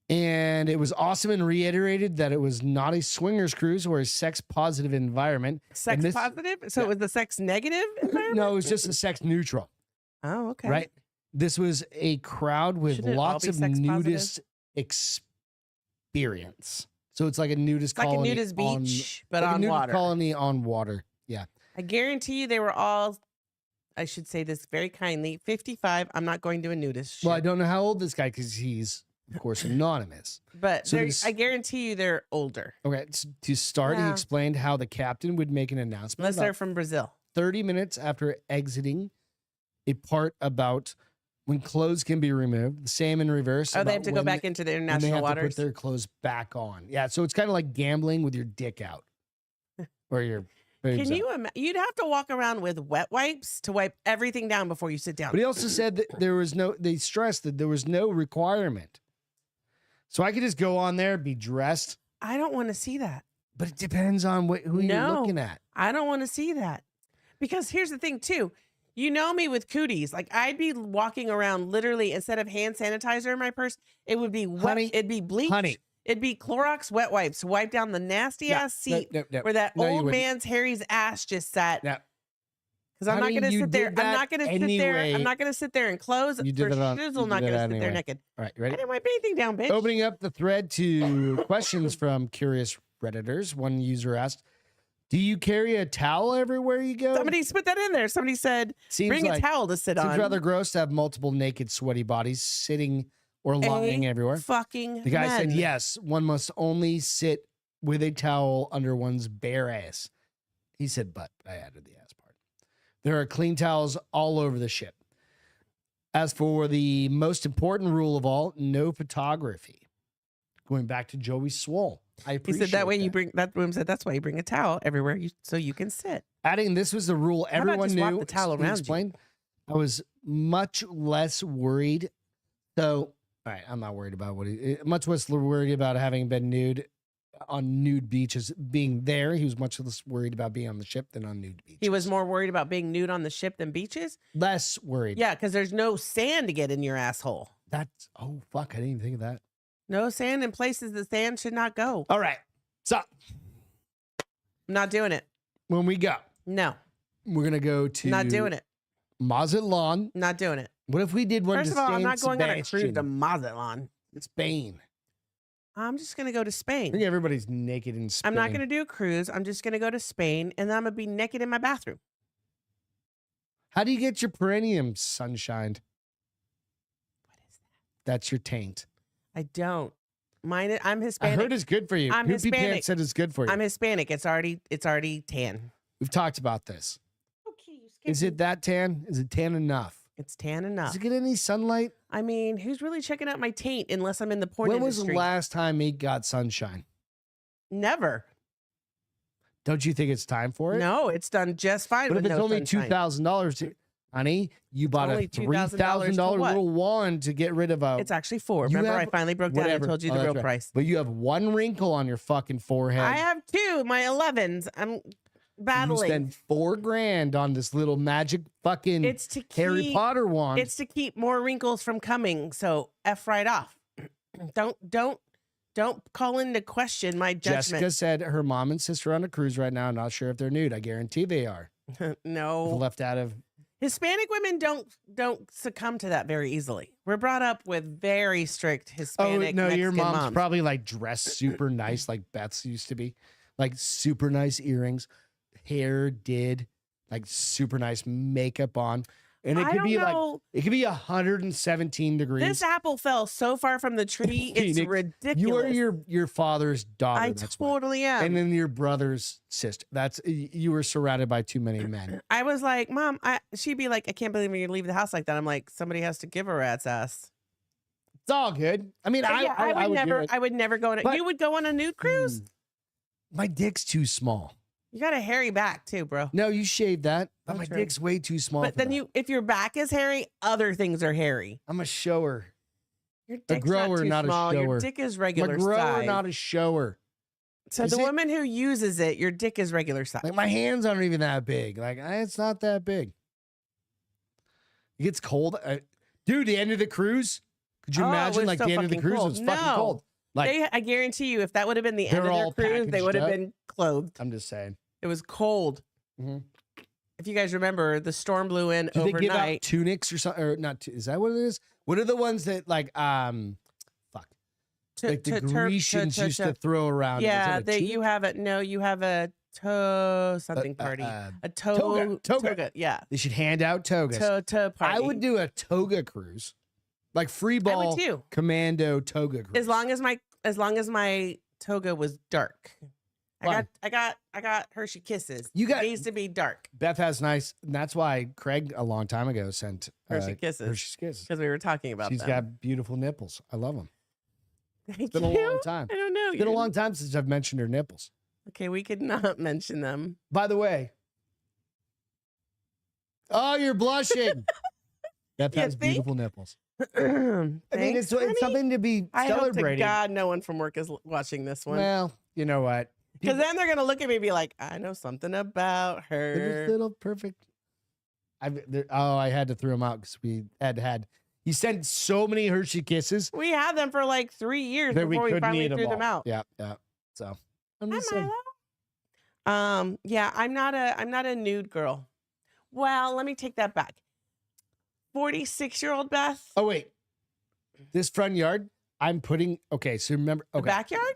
And it was awesome, and reiterated that it was not a swingers cruise or a sex positive environment. Sex positive? So it was the sex negative environment? No, it was just a sex neutral. Oh, okay. Right? This was a crowd with Shouldn't it all lots be of sex nudist experience. So it's like a nudist It's like a colony. nudist beach, but like a on nudist water. colony on water. Yeah. I guarantee you they were all, I should say this very kindly, 55. I'm not going to a nudist ship. Well, I don't know how old this guy, because he's, of course, anonymous. But So they're- this- I guarantee you they're older. Okay. To start, he Yeah. explained how the captain would make an announcement Unless they're about from Brazil. 30 minutes after exiting, a part about when clothes can be removed. The same in reverse. Oh, they about have to go when back into the when they international have to waters. put their clothes back on. Yeah. So it's kind of like gambling with your dick out. Or your boobs Can out. you imagine? You'd have to walk around with wet wipes to wipe everything down before you sit down. But he also said that they stressed that there was no requirement. So I could just go on there, be dressed, I don't want to see that. but it depends on who you're No. looking at. I don't want to see that. Because here's the thing, too. You know me with cooties. Like, I'd be walking around literally, instead of hand sanitizer in my purse, it would be wet. Honey, It'd be bleach. honey. It'd be Clorox wet wipes to wipe down the nasty ass seat No, where that No, you old wouldn't. man's Harry's ass just sat. No. Because I'm not Honey, going to you sit there. did I'm that not going to sit there. anyway. I'm not going to sit there in clothes. You did For that on- shizzle, you not did going to that sit there anyway. naked. All right, you I ready? didn't wipe anything down, bitch. Opening up the thread to questions from curious Redditors, one user asked, "Do you carry a towel everywhere you go?" Somebody put that in there. Somebody said, seems bring like, a towel to sit seems on. rather gross to have multiple naked, sweaty bodies sitting or lying everywhere. Fucking The guy said, men. yes, one must only sit with a towel under one's bare ass. He said, but I added the ass part. There are clean towels all over the ship. As for the most important rule of all, no photography. Going back to Joey Swoll. I He appreciate said that way you bring that room said that's why you bring a towel everywhere so you can sit. Adding this was the rule How about everyone just walk knew. the towel he around you? explained. I was much less worried. So, all right, I'm not worried about much less worried about having been nude on nude beaches being there. He was much less worried about being on the ship than on nude beaches. He was more worried about being nude on the ship than beaches. less worried. Yeah, because there's no sand to get in your asshole. That's fuck, I didn't even think of that. No sand in places the sand should not go. All right. So I'm not doing it. when we go, No, we're gonna go to not doing it. Mazatlan. Not doing it. What if we did one First to of all, I'm San not going on a cruise to Sebastian? Mazatlan. Spain? I'm just gonna go to I Spain. think everybody's naked in Spain. I'm not gonna do a cruise. I'm just gonna go to Spain, and then I'm gonna be naked in my bathroom. How do you get your perineum sunshined? What is That's your taint. that? I don't. Mine. I'm I Hispanic. heard it's good for you. I'm Poopy Hispanic. Pants said it's good for you. I'm Hispanic. It's already tan. We've talked about this. Okay, you scared Is me. it that tan? Is it tan enough? It's tan enough. Does it get any sunlight? I mean, who's really checking out my taint unless I'm in the porn When was industry? the last time he got sunshine? Never. Don't you think it's time for it? No, it's done just fine. But if with it's no only sunshine. $2,000, honey, you bought a only $2,000 $3,000 for what? little wand to get rid of a. It's actually 4. You Remember, I have- finally broke down and whatever. told you Oh, the that's real right. price. But you have one wrinkle on your fucking forehead. I have 2, my 11s. I'm You battling. spend $4,000 on this little magic fucking It's to keep Harry Potter wand. It's to keep more wrinkles from coming. So F right off. Don't call into question my judgment. Jessica said her mom and sister are on a cruise right now. Not sure if they're nude. I guarantee they are. No. Left out of. Hispanic women don't succumb to that very easily. We're brought up with very strict Hispanic. Oh no, your Mexican mom's moms. probably like dressed super nice, like Beth's used to be, like super nice earrings, hair did, like super nice makeup on, and it I could don't be like know. it could be 117 degrees. This apple fell so far from the tree, it's Phoenix, ridiculous. You are your father's daughter. I that's why. totally am. And then your brother's sister. That's you were surrounded by too many men. I was like, Mom, she'd be like, I can't believe you're gonna leave the house like that. I'm like, somebody has to give a rat's ass. It's all good. I mean, But I, yeah, I would never do it. I would never go on But- you would go on a nude cruise? My dick's too small. You got a hairy back too, bro. No, you shaved that. But Oh, my true. dick's way too small. But for then that. if your back is hairy, other things are hairy. I'm a shower. Your A dick's grower, not not too a small. Your shower. dick is I'm a regular grower, size. not a shower. So Is the it? woman who uses it, your dick is regular size. Like my hands aren't even that big. Like it's not that big. It gets cold. Dude, the end of the cruise. Could you Oh, it imagine was like so the end of the fucking cruise cold. was fucking No. cold? Like I guarantee you, if that would have been the end they're of their all cruise, they packaged would have up. been clothed. I'm just saying. It was cold. Mhm. If you guys remember, the storm blew in Do they give out overnight. tunics or something? Or not? Is that what it is? What are the ones that like fuck? Like the Grecians used to throw around. Yeah, Was it a tunic? you have it. No, you have a toe something party. A toe toga. Yeah, They should hand out togas. toe party. I would do a toga cruise, like free I ball would too. commando toga cruise. As long as my toga was dark. Fine. I got Hershey Kisses. You got- It needs to be dark. Beth has nice, and that's why Craig a long time ago sent Hershey Kisses. Hershey's Kisses. Because we were talking about She's them. got beautiful nipples. I love them. Thank It's been a you. long time. I don't know. It's been a long time since I've mentioned her nipples. Okay, we could not mention them. By the way, oh, you're blushing. Beth You has think? beautiful nipples. I I mean, it's something to be I hope to celebrated. God no one from work is watching this one. Well, you know what? Because then they're going to look at me and be like, I know something about They're her. just little perfect. I had to throw them out because we had. He sent so many Hershey Kisses We had them for like 3 years that we before we couldn't finally eat threw them all. out. Yeah. So I'm Hi, just saying. Milo. Yeah, I'm not a nude girl. Well, let me take that back. 46-year-old Beth. Oh wait, this front yard. I'm putting. Okay, so remember. The Okay, backyard?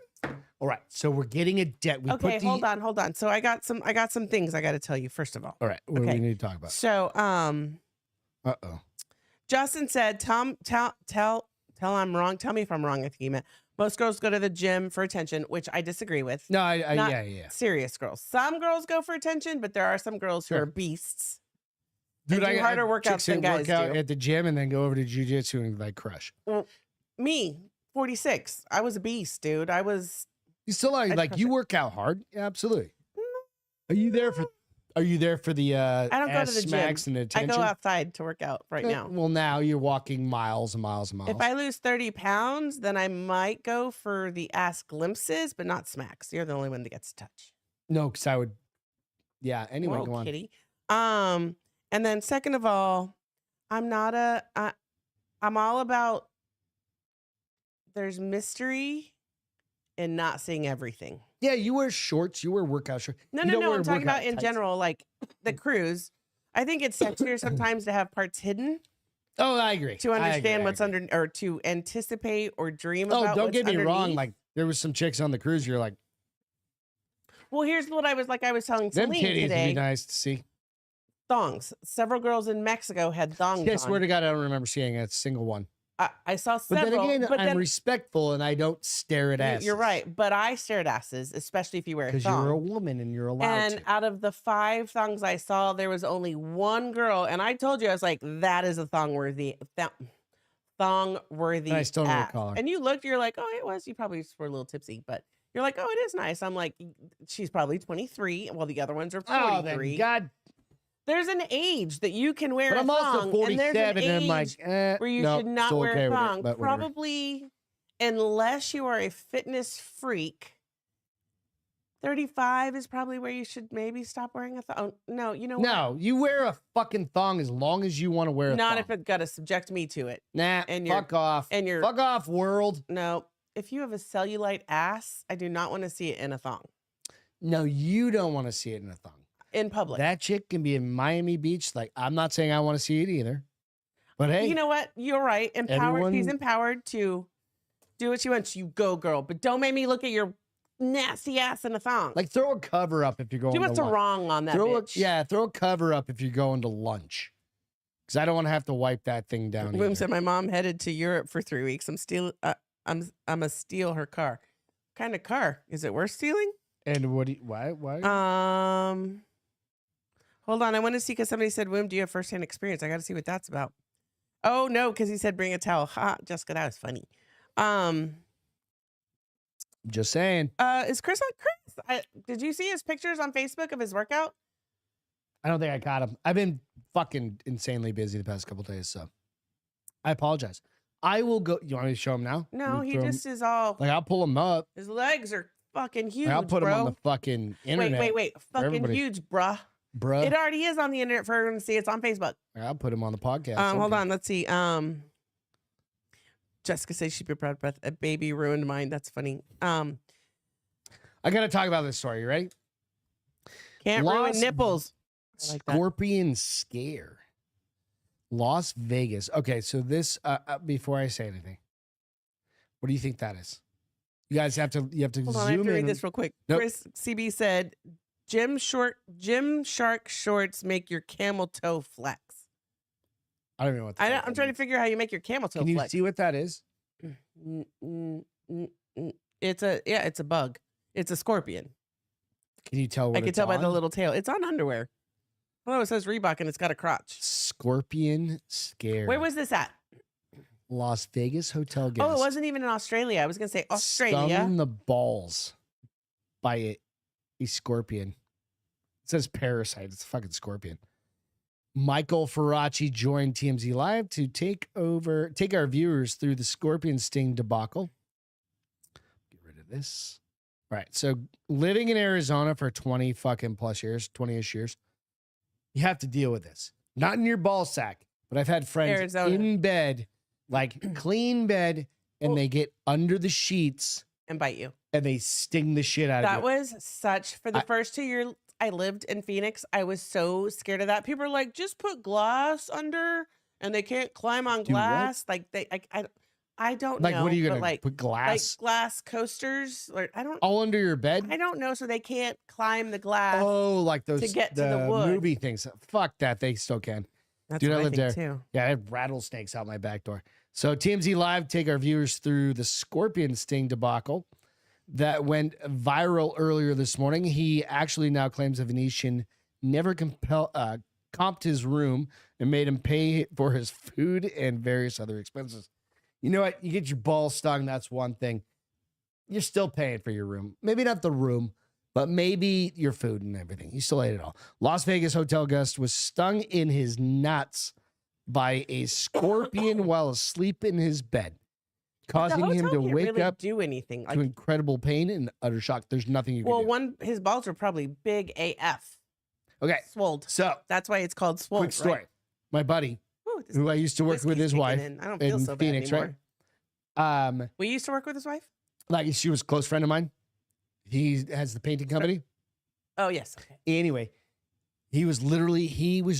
all right. So we're getting a debt. We Okay, put the, hold on. So I got some things I got to tell you first of all. All right, what do Okay. we need to talk about? So, Uh-oh. Justin said, tell I'm wrong. Tell me if I'm wrong. I think he meant most girls go to the gym for attention, which I disagree with. No, Not yeah. Serious girls. Some girls go for attention, but there are some girls who Sure. are beasts. Dude, do harder workouts chicks that than guys work out do. at the gym and then go over to jujitsu and like crush. Me, 46. I was a beast, dude. I was. You still are I'd like crush you it. work out hard. Yeah, absolutely. Are you there for? Are you there for the I don't go ass to the gym. smacks and the I attention? go outside to work out right now. Well, now you're walking miles and miles and miles. If I lose 30 pounds, then I might go for the ass glimpses, but not smacks. You're the only one that gets to touch. No, because I would. Yeah. Anyway, Whoa, go on. kitty. And then second of all, I'm all about there's mystery in not seeing everything. Yeah, you wear shorts. You wear workout shorts. No, You don't wear I'm talking workout about in tights. general, like the cruise. I think it's sexier sometimes to have parts hidden Oh, I agree. to I understand agree, I what's agree. under or to anticipate or dream Oh, about. don't what's get me wrong. underneath. Like there was some chicks on the cruise. You're like, Well, here's what I was telling them Celine titties would be today. nice to see. Thongs. Several girls in Mexico had thongs I on. swear to God, I don't remember seeing a single one. I saw But several. then again, but I'm then respectful and I don't stare at asses. you're right. But I stare at asses, especially if you wear a Because thong. you're a woman and you're allowed And to. out of the 5 thongs I saw, there was only one girl, and I told you I was like, "That is a thong worthy And I still don't ass." recall her. And you looked, you're like, "Oh, it was." You probably just were a little tipsy, but you're like, "Oh, it is nice." I'm like, "She's probably 23, while the other ones are 43." then God. There's an age that you can wear But a I'm thong, also 47 and there's an and I'm like, age where you nope, should not still wear okay a with it, thong. but whatever. Probably, unless you are a fitness freak. 35 is probably where you should maybe stop wearing a thong. Oh, no, you know what? No, you wear a fucking thong as long as you want to wear a Not thong. if it got to subject me to it. Nah, and you're- fuck off. And you're Fuck off, world. no. If you have a cellulite ass, I do not want to see it in a thong No, you don't want to see it in a thong. in public. That chick can be in Miami Beach. Like, I'm not saying I want to see it either. But hey, You know what? You're right. Empowered. She's everyone- empowered to do what she wants. You go, girl. But don't make me look at your nasty ass in a thong. like throw a cover up if you're going do to what's lunch. wrong on that bitch. Throw a cover up if you're going to lunch. Because I don't want to have to wipe that thing down. Boom either. said my mom headed to Europe for 3 weeks. I'm a steal her car. What kind of car? Is it worth stealing? And what do you, why? Hold on. I want to see because somebody said, Wim, do you have firsthand experience? I got to see what that's about. Oh, no, because he said bring a towel. Ha, Jessica, that was funny. Just saying. Is Chris on? Chris, Did you see his pictures on Facebook of his workout? I don't think I caught him. I've been fucking insanely busy the past couple days, so I apologize. I will go. You want me to show him now? No, he just is all. Like, I'll pull him up. His legs are fucking huge. Like, I'll put bro. him on the fucking internet. Wait. Fucking everybody. huge, bruh. Bruh. It already is on the internet for everyone to see. It's on Facebook. I'll put him on the podcast. Hold on. Let's see. Jessica says she'd be proud of Beth. A baby ruined mine. That's funny. I gotta talk about this story. You ready? Can't ruin nipples. I like that. Scorpion scare. Las Vegas. Okay, so this. Before I say anything, what do you think that is? You guys have to. You have to Hold zoom on. I have to in. read this real quick. Nope. Chris CB said, Gym Shark shorts make your camel toe flex. I don't know what. The fuck I'm that trying to means. figure out how you make your camel toe Can you flex. see what that is? It's a bug. It's a scorpion. Can you tell? What I can it's tell by the on? little tail. It's on underwear. Oh, it says Reebok and it's got a crotch. Scorpion scare. Where was this at? Las Vegas hotel guest. Oh, it wasn't even in Australia. I was gonna say Australia. Stung in the balls by a scorpion. It says parasite. It's a fucking scorpion. Michael Ferracci joined TMZ Live to take our viewers through the scorpion sting debacle. Get rid of this. All right. So living in Arizona for 20 fucking plus years, 20-ish years, you have to deal with this. Not in your ball sack, but I've had friends Arizona. in bed, like clean bed, and they get under the sheets And bite you. and they sting the shit out That of you. was such for the first 2 years I lived in Phoenix. I was so scared of that. People are like, just put glass under, and they can't climb on Do what? glass. Like I don't Like, know. what are you but gonna like put glass glass coasters? Or I don't. all under your bed? I don't know. So they can't climb the glass. Oh, like those to get to the wood. movie things. Fuck that. They still can. That's dude, what I I lived think there. too. Yeah, I have rattlesnakes out my back door. So TMZ Live take our viewers through the scorpion sting debacle that went viral earlier this morning. He actually now claims a Venetian never comped his room and made him pay for his food and various other expenses. You know what? You get your balls stung. That's one thing. You're still paying for your room. Maybe not the room, but maybe your food and everything. You still ate it all. Las Vegas hotel guest was stung in his nuts by a scorpion while asleep in his bed, causing him to wake really up do anything. to incredible pain and utter shock. There's nothing you can do. His balls are probably big AF. Okay, Swolled. so That's why it's called swole. quick story. Right? My buddy, Ooh, this who I used to work with whiskey's his kicking wife in. I don't feel in so bad Phoenix, anymore. right? We used to work with his wife. Like she was a close friend of mine. He has the painting company. Oh yes. Okay. Anyway, he was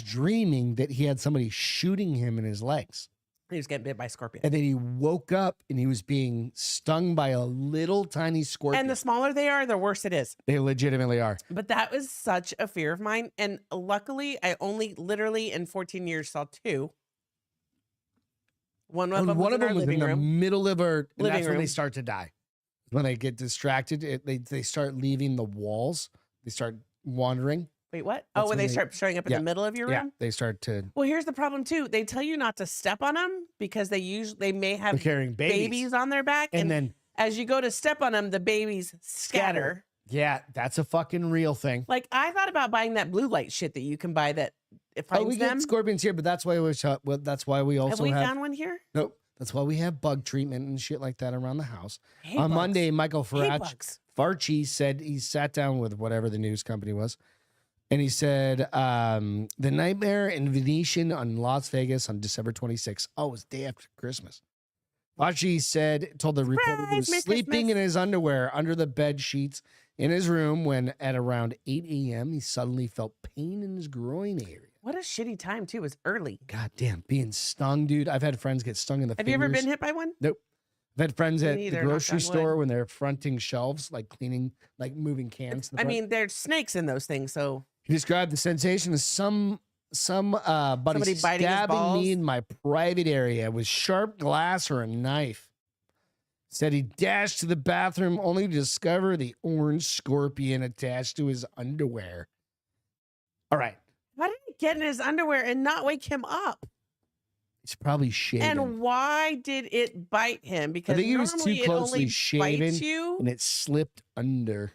dreaming that he had somebody shooting him in his legs. He was getting bit by a scorpion. And then he woke up and he was being stung by a little tiny scorpion. And the smaller they are, the worse it is. They legitimately are. But that was such a fear of mine. And luckily, I only literally in 14 years saw two. One of them was in our was in living the room. middle of our. And Living that's when they room. start to die. When they get distracted, they start leaving the walls. They start wandering. Wait, what? That's Oh, when when they they- start showing up in yeah, the middle of your Yeah, room? they start to. Well, here's the problem too. They tell you not to step on them because they may They're have carrying babies on their back. and then as you go to step on them, the babies scatter. yeah, that's a fucking real thing. Like I thought about buying that blue light shit that you can buy that it Oh, finds we them. get scorpions here, but that's why that's why we also Have we have. found one here? Nope. That's why we have bug treatment and shit like that around the house. Hate On bugs. Monday, Michael Hate Faracci bugs. said he sat down with whatever the news company was, and he said the nightmare in Venetian on Las Vegas on December 26th. Oh, it was day after Christmas. Faracci told the reporter he was Merry sleeping Christmas. in his underwear under the bed sheets in his room when at around 8 a.m. he suddenly felt pain in his groin area. What a shitty time too. It was early. God damn, being stung, dude. I've had friends get stung in the Have you ever fingers. been hit by one? Nope. I've had friends Me at neither, the knock grocery on store wood. when they're fronting shelves, like cleaning, like moving cans. in the I front. mean, there's snakes in those things, so He described the sensation as some buddy Somebody biting his stabbing balls? me in my private area with sharp glass or a knife. Said he dashed to the bathroom only to discover the orange scorpion attached to his underwear. All right. why did it get in his underwear and not wake him up? It's probably shaven. And why did it bite him? Because think he was too normally it closely only shaven bites you. and it slipped under.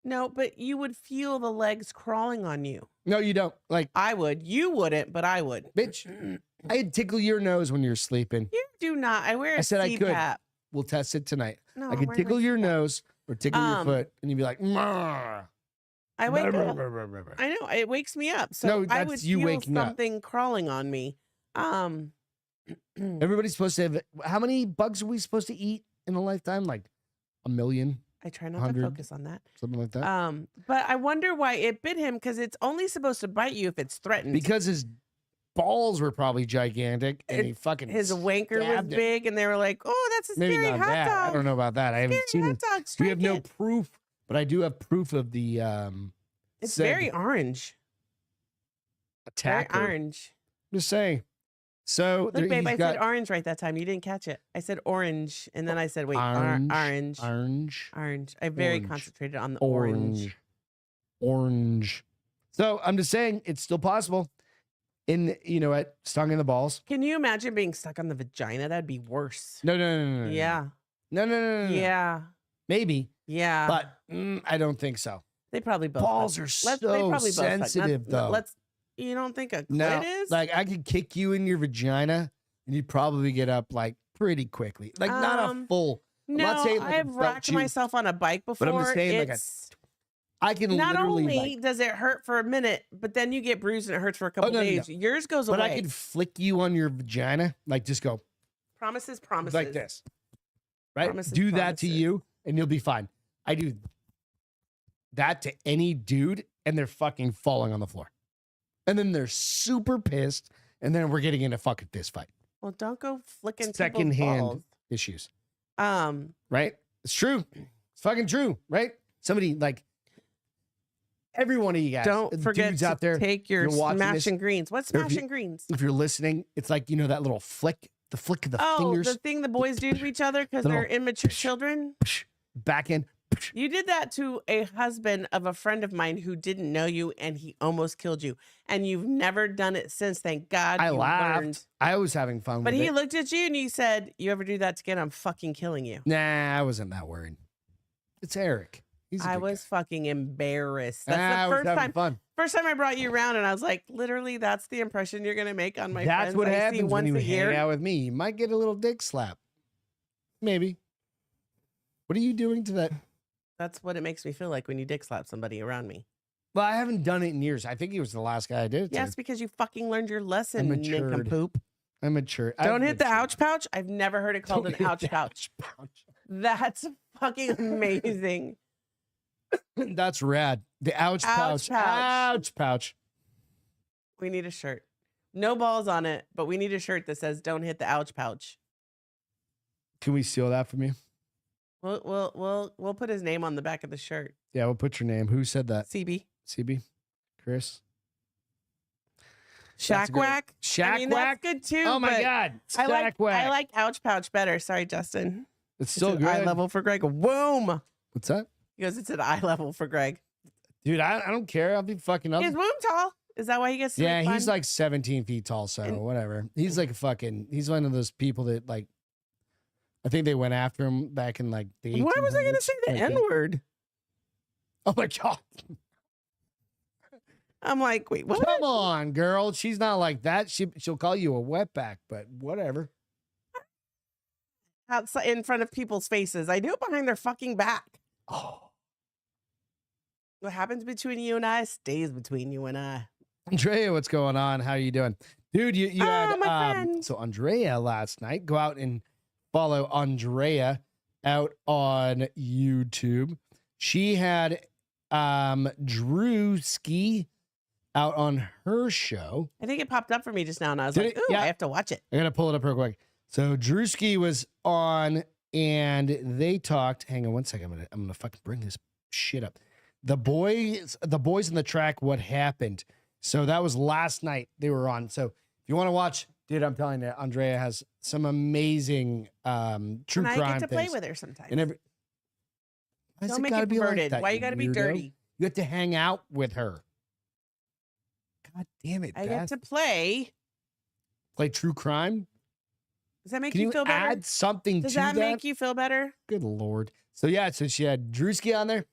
No, but you would feel the legs crawling on you. No, you don't. Like, I would. You wouldn't, but I would. bitch, I'd tickle your nose when you're sleeping. You do not. I wear a I said I could. CPAP. We'll test it tonight. No, I I'm could wearing my tickle your CPAP. nose or tickle your Um, foot, and you'd be like, "Marr." I wake Brr, up. brr, brr, brr, brr. I know it wakes me up. So No, I that's would you feel waking up. something crawling on me. Everybody's supposed to have. How many bugs are we supposed to eat in a lifetime? Like 1,000,000, I try not 100, to focus on that. something like that. But I wonder why it bit him because it's only supposed to bite you if it's threatened. Because his balls were probably gigantic, and he fucking his wanker was stabbed it. big, and they were like, "Oh, that's a Maybe scary not hot that. dog." I don't know about that. I haven't Scary seen hot it. dog. We Strike have no it. proof, but I do have proof of the It's said very orange. Very attacker. orange. Just saying. So Look, there, babe, he's I got said orange right that time. You didn't catch it. I said orange, and then I said, wait, orange, orange. orange, Orange. I very orange, concentrated on the orange. orange. So I'm just saying it's still possible. At stung in the balls. Can you imagine being stuck on the vagina? That'd be worse. No. Yeah. No. Yeah. Maybe, Yeah. but I don't think so. they probably both Balls suck. are They so probably both suck. sensitive, though. You don't think a clit No, is? like I could kick you in your vagina, and you'd probably get up like pretty quickly. Like not a full. no, not saying like a I've belt racked chew, myself on a bike before. but I'm just saying like It's I can not literally only like, does it hurt for a minute, but then you get bruised and it hurts for a couple no, no, days. Yours goes but away. I could flick you on your vagina, like just go Promises. like this, right? Promises, Do that to promises. you, and you'll be fine. I do that to any dude, and they're fucking falling on the floor, and then they're super pissed, and then we're getting in a fucking fist fight. Well, don't go flicking Secondhand people's issues, balls. right? It's true. It's fucking true, right? Somebody like every one of you guys, Don't forget dudes to out there, take your you're watching this, smashing greens. What's or if you- smashing greens? if you're listening, it's like that little flick, the flick of the Oh, fingers, the thing the boys do to each other because The they're little immature children. back end. You did that to a husband of a friend of mine who didn't know you, and he almost killed you. And you've never done it since. Thank God. I you laughed. learned. I was having fun But with he it. looked at you and he said, "You ever do that again? I'm fucking killing you." Nah, I wasn't that worried. It's Eric. He's a I good was guy. fucking embarrassed. I That's the was first having time. fun. First time I brought you around, and I was like, literally, that's the impression you're gonna make on my That's friends what I see happens when once you a year. hang out with me. You might get a little dick slap. Maybe. What are you doing to that? That's what it makes me feel like when you dick slap somebody around me. Well, I haven't done it in years. I think he was the last guy I did it to. Yes, because you fucking learned your lesson, matured. nincompoop. I'm mature. Don't hit the ouch pouch. I've never heard it called Don't an hit ouch the pouch. pouch. That's fucking amazing. That's rad. The ouch Ouch pouch. pouch. Ouch pouch. We need a shirt. No balls on it, but we need a shirt that says "Don't hit the ouch pouch." Can we steal that from you? We'll put his name on the back of the shirt. Yeah, we'll put your name. Who said that? CB. CB? Chris? Shack a good- Whack. Shack I mean, Whack? that's good too. Oh my but God. I like Shack Whack. I like ouch pouch better. Sorry, Justin. It's still It's good. at eye level for Greg. Womb. What's that? He goes, it's at eye level for Greg. Dude, I don't care. I'll be fucking up. Is womb tall? Is that why he gets to Yeah, make he's fun? like 17 feet tall, so And- whatever. He's like a fucking, he's one of those people that like, I think they went after him back in like the Why was I going to 1800s, say the like N word? Oh my God. I'm like, wait, what? Come on, girl. She's not like that. She'll call you a wetback, but whatever. Outside in front of people's faces. I do it behind their fucking back. Oh. What happens between you and I stays between you and I. Andrea, what's going on? How are you doing? Dude, you had my friend. so Andrea last night. Go out and follow Andrea out on YouTube. She had Drew Ski out on her show. I think it popped up for me just now, and I was Did like, it? ooh, Yeah. I have to watch it. I gotta pull it up real quick. So Drewski was on, and they talked. Hang on one second. I'm gonna fucking bring this shit up. The boys in the track. What happened? So that was last night. They were on. So if you want to watch, dude, I'm telling you, Andrea has some amazing true And I crime get to play things. with her sometimes. And every why's Don't make gotta it be like perverted. that, Why you got to be weirdo? dirty? You have to hang out with her. God damn it, I Beth. get to play. Play true crime. Does that make Can you you feel better? add something Does to that make you feel better? Good Lord. So yeah, so she had Drewski on there.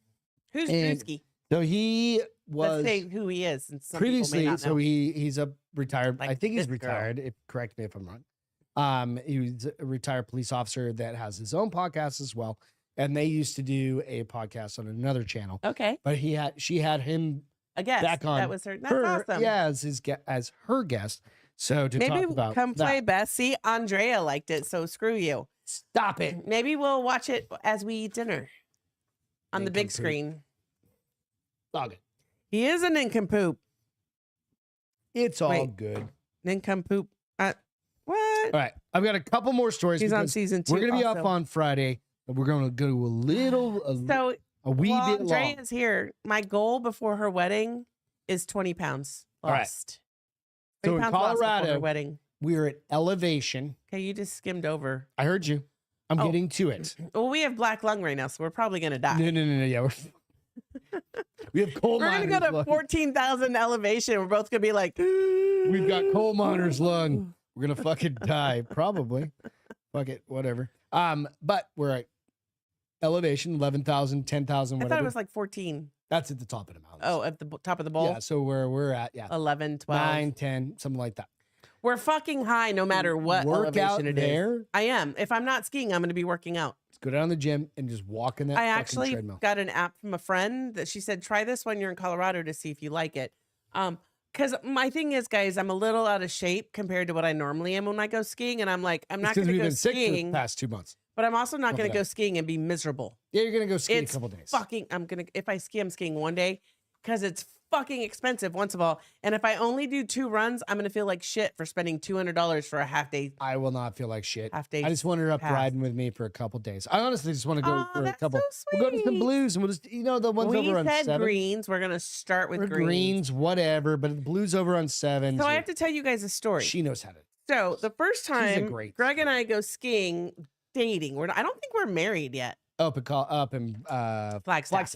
Who's And Drewski? So he was Let's say who he is. And some people may previously, not so know. he's a retired, I Like think he's this girl. retired. If correct me if I'm wrong. He was a retired police officer that has his own podcast as well. And they used to do a podcast on another channel. Okay. But she had him I guess back on that was her. That's awesome. yeah, as her guest. So to Maybe talk about come play that. Beth. See, Andrea liked it, so screw you. Stop it. Maybe we'll watch it as we eat dinner on the big Nincompoop. screen. Dog it. He is a nincompoop. It's all Wait. good. Nincompoop. What? All right. I've got a couple more stories. He's on because season 2. We're gonna be also. off on Friday, but we're gonna go to So a wee while bit long. Andrea is here, my goal before her wedding is 20 pounds All right. lost. So 20 in pounds lost before her Colorado, wedding. we're at Elevation. Okay, you just skimmed over. I heard you. I'm Oh. getting to it. Well, we have black lung right now, so we're probably gonna die. No. Yeah, we have coal We're gonna miners. go to lung. 14,000 elevation. We're both gonna be like, We've got coal miners lung. We're gonna fucking die, probably. Fuck it, whatever. But we're at Elevation, 11,000, 10,000, I thought whatever. it was like 14. That's at the top of the mountains. Oh, at the top of the bowl. yeah. So where we're at, yeah, 11, 12. 9, 10, something like that. We're fucking high no matter what Work out elevation it is. there. I am. If I'm not skiing, I'm going to be working out. Let's go down to the gym and just walk in that. I fucking actually treadmill. got an app from a friend that she said, try this when you're in Colorado to see if you like it. Because my thing is, guys, I'm a little out of shape compared to what I normally am when I go skiing. And I'm like, I'm not Because going to we've go been sick for the skiing, past 2 months. but I'm also not Don't going to forget. go skiing and be miserable. Yeah, you're gonna go ski It's a couple days. Fucking, if I ski, I'm skiing one day because it's fucking expensive, once of all. And if I only do 2 runs, I'm going to feel like shit for spending $200 for a half day. I will not feel like shit. Half day I just want her up pass. riding with me for a couple days. I honestly just want to go Oh, for a that's couple. so We'll go to some sweet. blues and we'll just, the ones We over on said 7. greens. We're going to start with Or greens. greens, whatever. But the blues over on 7. So I have to tell you guys a story. She knows how to. So the first a time great Greg and story. I go skiing, dating, I don't think we're married yet. Up in Flagstaff.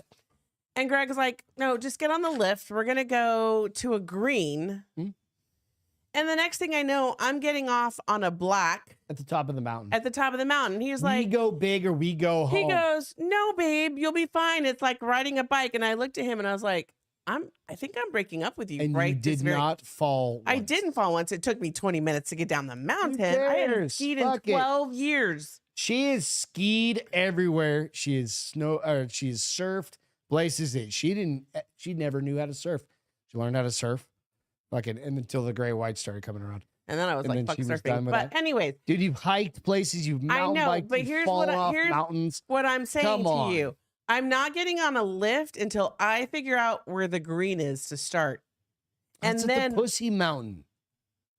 And Greg's like, no, just get on the lift. We're going to go to a green. Hmm. And the next thing I know, I'm getting off on a black at the top of the mountain. at the top of the mountain. He's We like, go big or we go home. he goes, no, babe, you'll be fine. It's like riding a bike. And I looked at him and I was like, I think I'm breaking up with you, and right? you this did very- not fall. I once. didn't fall once. It took me 20 minutes to get down the mountain. I hadn't cares? skied in Fuck it. 12 years. She has skied everywhere. She is she's surfed places that she never knew how to surf. She learned how to surf, fucking, and until the gray white started coming around. And then I was And like, then fuck she was done surfing. with But that. anyways, Dude, you've hiked places, you've mountain know, biked, but you've here's fallen what off here's mountains. what I'm saying Come to on. you, I'm not getting on a lift until I figure out where the green is to start. That's And at then, the Pussy Mountain.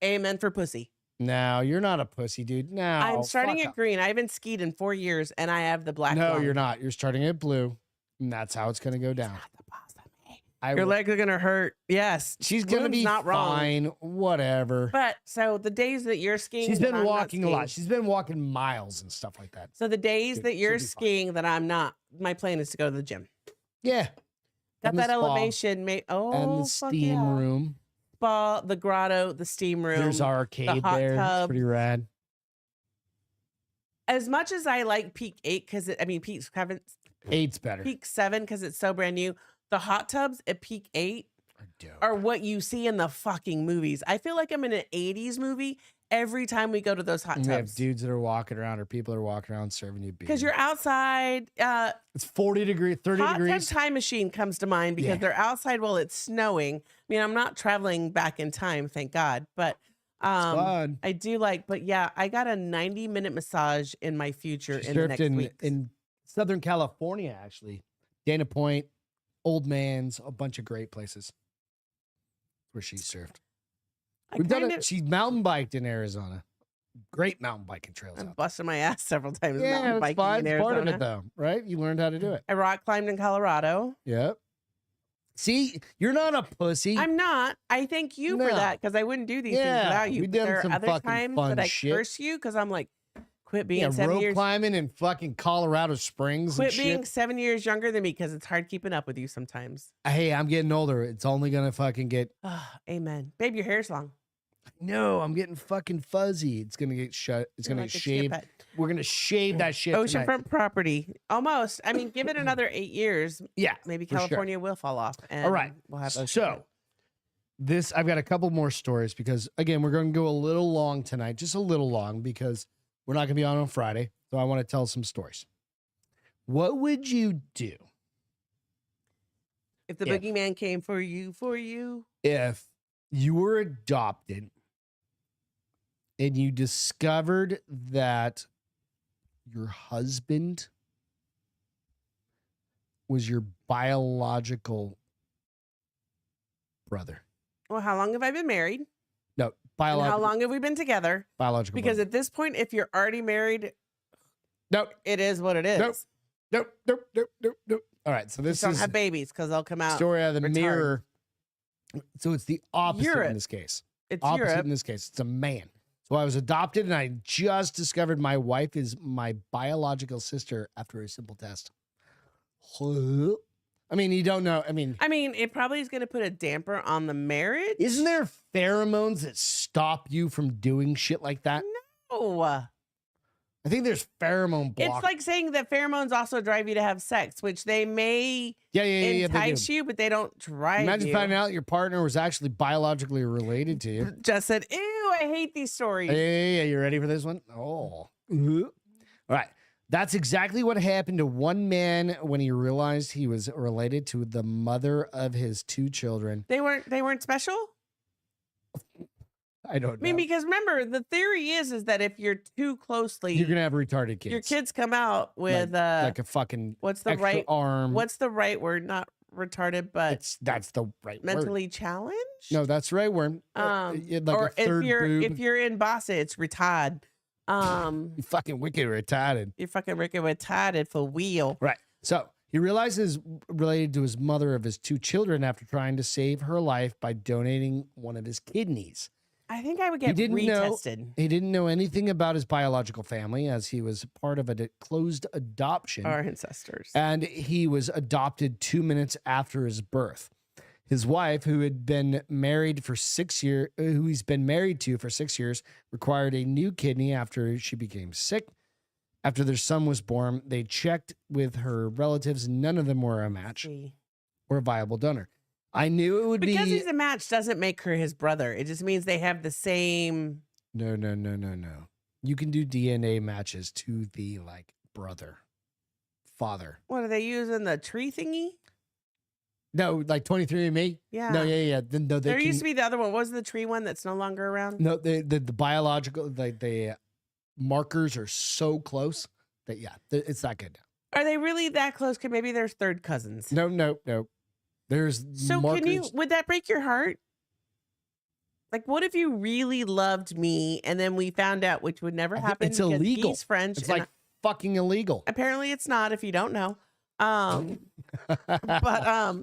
amen for pussy. No, you're not a pussy, dude. No, I'm starting fuck at off. green. I haven't skied in 4 years, and I have the black No, lung. you're not. You're starting at blue, and that's how it's gonna go down. Not the boss of me. I Your will- legs are gonna hurt. Yes, She's gonna Bloom's be not wrong. fine. Whatever. But so the days that you're skiing, She's that been I'm not walking a lot. skiing- She's been walking miles and stuff like that. So the days Dude, that she'll you're be fine. skiing that I'm not, my plan is to go to the gym. Yeah. Got And the that spa elevation. Oh, and the fuck steam yeah. room. Spa, the grotto, the steam room. There's our arcade hot there. It's tub. pretty rad. As much as I like Peak 8 because Peak 7, 8's better. Peak 7 because it's so brand new. The hot tubs at Peak 8 Are dope. are what you see in the fucking movies. I feel like I'm in an 80s movie every time we go to those hot And we have tubs. dudes that are walking around or people that are walking around serving you beer. Because you're outside. It's 40 degrees, 30 Hot Tub degrees. Time Machine comes to mind because Yeah. they're outside while it's snowing. I mean, I'm not traveling back in time, thank God. But It's fun. I do but yeah, I got a 90-minute massage in my future She in the surfed next week. in Southern California, actually. Dana Point, Old Man's, a bunch of great places where she surfed. She's mountain biked in Arizona. Great mountain biking trails I'm out busting my ass several times. there. mountain Yeah, it's biking fine. in It's part of it, Arizona. though, right? You learned how to do it. I rock climbed in Colorado. Yep. See, you're not a pussy. I'm not. I thank you for No. that because I wouldn't do these Yeah, things without you. we But done there are some other fucking times fun that I shit. curse you because I'm like, quit being yeah, 7 rope years. climbing in fucking Colorado Springs Quit and being shit. 7 years younger than me because it's hard keeping up with you sometimes. Hey, I'm getting older. It's only gonna fucking get. Amen. Babe, your hair's long. No, I'm getting fucking fuzzy. It's gonna get shut. It's gonna Like get a chia shaved. pet. We're gonna shave that shit. tonight. Oceanfront property. Almost. I mean, give it another 8 years. Yeah, Maybe for sure. California will fall off. And All right. We'll have So this, I've got a couple more stories because again, we're going to go a little long tonight, just a little long because we're not going to be on Friday. So I want to tell some stories. What would you do if the boogeyman came for you? if you were adopted and you discovered that your husband was your biological brother? Well, how long have I been married? No, And biological. how long have we been together? Biological. Because brother. at this point, if you're already married, Nope. it is what it is. Nope. All right, so this Just don't is have babies because they'll come out. story out of the retarded. mirror. So it's the opposite Europe. in this case. It's Opposite Europe. in this case. It's a man. So I was adopted, and I just discovered my wife is my biological sister after a simple test. I mean, you don't know. I mean, it probably is going to put a damper on the marriage. isn't there pheromones that stop you from doing shit like that? No. I think there's pheromone block. It's like saying that pheromones also drive you to have sex, which they may yeah, they do. entice you, but they don't drive Imagine you. finding out your partner was actually biologically related to you. Just said, ew, I hate these stories. Yeah, you ready for this one? Oh. All right. That's exactly what happened to one man when he realized he was related to the mother of his 2 children. They weren't special? I don't know. I mean, because remember, the theory is that if you're too closely, You're going to have retarded kids. your kids come out with like a fucking what's the extra right arm. What's the right word? Not retarded, but That's the right word. mentally challenged. No, that's the right word. Like or a third if you're in Bossa, it's retarded. You fucking wicked retarded. You're fucking wicked retarded for wheel. Right. So he realizes related to his mother of his 2 children after trying to save her life by donating one of his kidneys. I think I would get retested. He didn't know anything about his biological family as he was part of a closed adoption. Our ancestors. And he was adopted 2 minutes after his birth. His wife, who had been married for 6 years, who he's been married to for 6 years, required a new kidney after she became sick. After their son was born, they checked with her relatives. None of them were a match or a viable donor. I knew it would because be he's a match doesn't make her his brother. It just means they have the same. No. You can do DNA matches to the brother, father. What are they using? The tree thingy? No, like 23andMe. Yeah. No, yeah. No, There used to be the other one. What was the tree one that's no longer around? No, the biological the markers are so close that it's not good. Are they really that close? Because maybe they're third cousins. No. There's So markers. would that break your heart? Like, what if you really loved me and then we found out, which would never happen? It's because illegal. He's French. It's like fucking illegal. Apparently it's not if you don't know.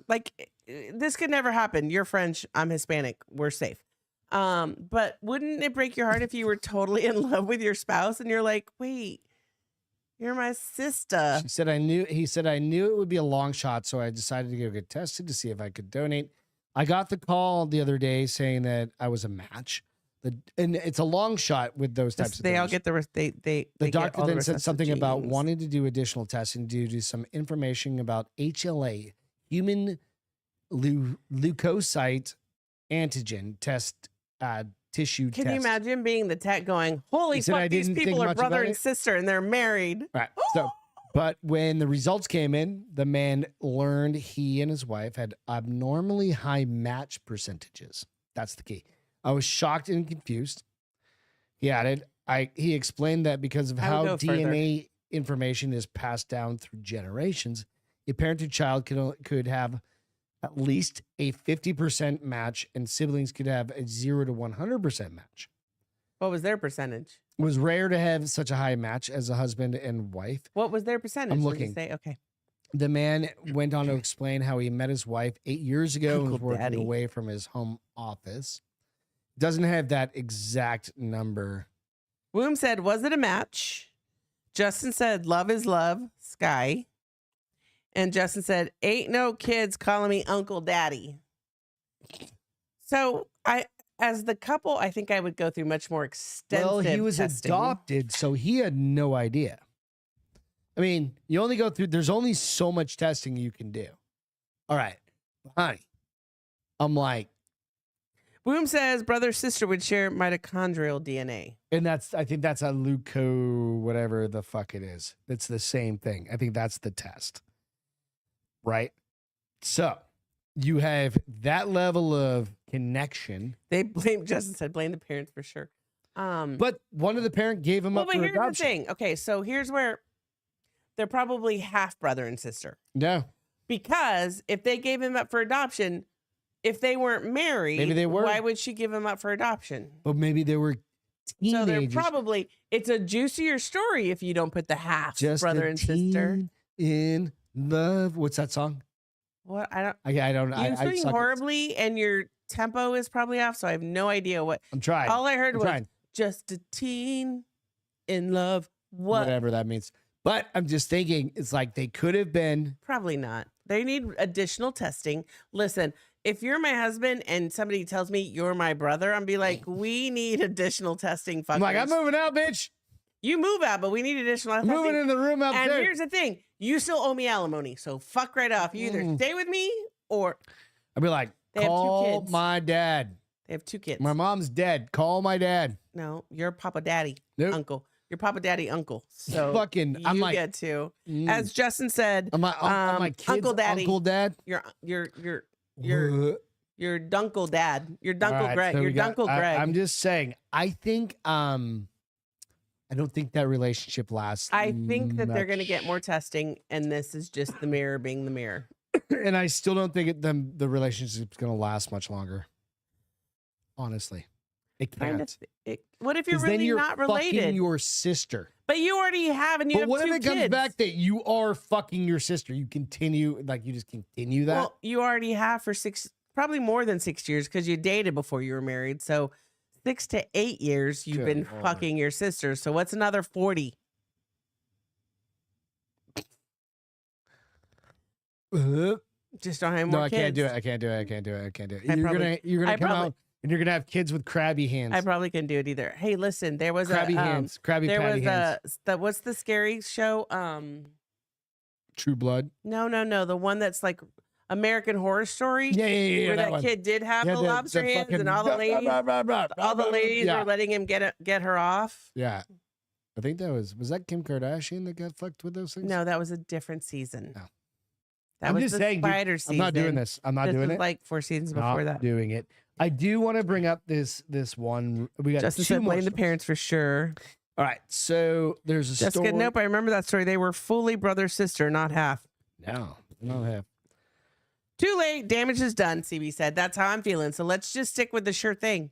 Like this could never happen. You're French. I'm Hispanic. We're safe. But wouldn't it break your heart if you were totally in love with your spouse and you're like, wait, you're my sister? He said, I knew it would be a long shot, so I decided to go get tested to see if I could donate. I got the call the other day saying that I was a match. And it's a long shot with those types of They things. all get the The doctor then said something about wanting to do additional testing due to some information about HLA, human leukocyte antigen test tissue test. Can you imagine being the tech going, holy said, "I fuck, these didn't think people are much brother about and it." sister and they're married. Right. So, but when the results came in, the man learned he and his wife had abnormally high match percentages. That's the key. I was shocked and confused. He added, he explained that because of how DNA information is passed down through generations, a parent to child could have at least a 50% match, and siblings could have a 0 to 100% match. What was their percentage? It was rare to have such a high match as a husband and wife. What was their percentage? I'm Did you looking. say? Okay. The man went on to explain how he met his wife 8 years ago and was Uncle working Daddy. away from his home office. Doesn't have that exact number. Woom said, was it a match? Justin said, love is love, Sky. And Justin said, ain't no kids calling me Uncle Daddy. So as the couple, I think I would go through much more extensive Well, he was testing. adopted, so he had no idea. I mean, you only go through, there's only so much testing you can do. All right, honey. I'm like, Boom says brother sister would share mitochondrial DNA. and I think that's a leuco, whatever the fuck it is. It's the same thing. I think that's the test. Right? So you have that level of connection. They blame, Justin said, blame the parents for sure. But one of the parent gave him up but for here's adoption. the thing. Okay, so here's where they're probably half brother and sister. No. Because if they gave him up for adoption, if they weren't married, Maybe they were. why would she give him up for adoption? But maybe they were teenagers. So they're probably, it's a juicier story if you don't put the half just brother a and sister. teen in love. What's that song? What? I don't. I don't. You're singing suck at- horribly, and your tempo is probably off. So I have no idea what. I'm trying. All I heard I'm was trying. just a teen in love. What? Whatever that means. But I'm just thinking, it's like they could have been. Probably not. They need additional testing. Listen, if you're my husband and somebody tells me you're my brother, I'm be like, we need additional testing. Fuckers. I'm like, I'm moving out, bitch. You move out, but we need additional I'm testing. moving in the room out And there. here's the thing: you still owe me alimony, so fuck right off. You either stay with me or I'd be like, They have two call kids. my dad. they have 2 kids. My mom's dead. Call my dad. No, you're Papa Daddy Nope. uncle. You're Papa Daddy uncle. So Fucking, you I'm like, get to, mm. as Justin said, I'm my kid's Uncle Daddy. Uncle Dad. your What? your dunkle dad, your dunkle All right, Greg, so your we got- dunkle Greg. I'm just saying. I think. I don't think that relationship lasts. I think that they're going to much. get more testing, and this is just the mirror being the mirror. And I still don't think the relationship's going to last much longer. Honestly, it Kind can't. of. What if you're 'Cause then really you're not fucking related? your sister. But you already have, and you But have what 2 if it kids. comes back that you are fucking your sister? You continue, like you just continue that. Well, you already have for 6, probably more than 6 years, because you dated before you were married. So 6 to 8 years you've Good been Lord. fucking your sister. So what's another 40? Just don't have more No, I kids. can't do it. I can't do it. I can't do it. I can't do it. I You're probably- gonna I come probably- out and you're gonna have kids with crabby hands. I probably couldn't do it either. Hey, listen, there was crabby a hands. Crabby there patty was hands. what's the scary show? True Blood. No, the one that's like American Horror Story. Yeah. Where that one. kid did have Yeah, the lobster hands, and all the ladies, yeah. were letting him get her off. Yeah. I think that was that Kim Kardashian that got fucked with those things? No, that was a different season. No. That I'm was just the saying, dude, spider season. I'm not doing this. I'm not This doing was it. like 4 seasons Not before that. doing it. I do want to bring up this one. We got Justin 2 said more blame the stories. parents for sure. All right. So there's a Jessica, story. nope, I remember that story. They were fully brother sister, not half. No, not half. Too late. Damage is done. CB said. That's how I'm feeling. So let's just stick with the sure thing.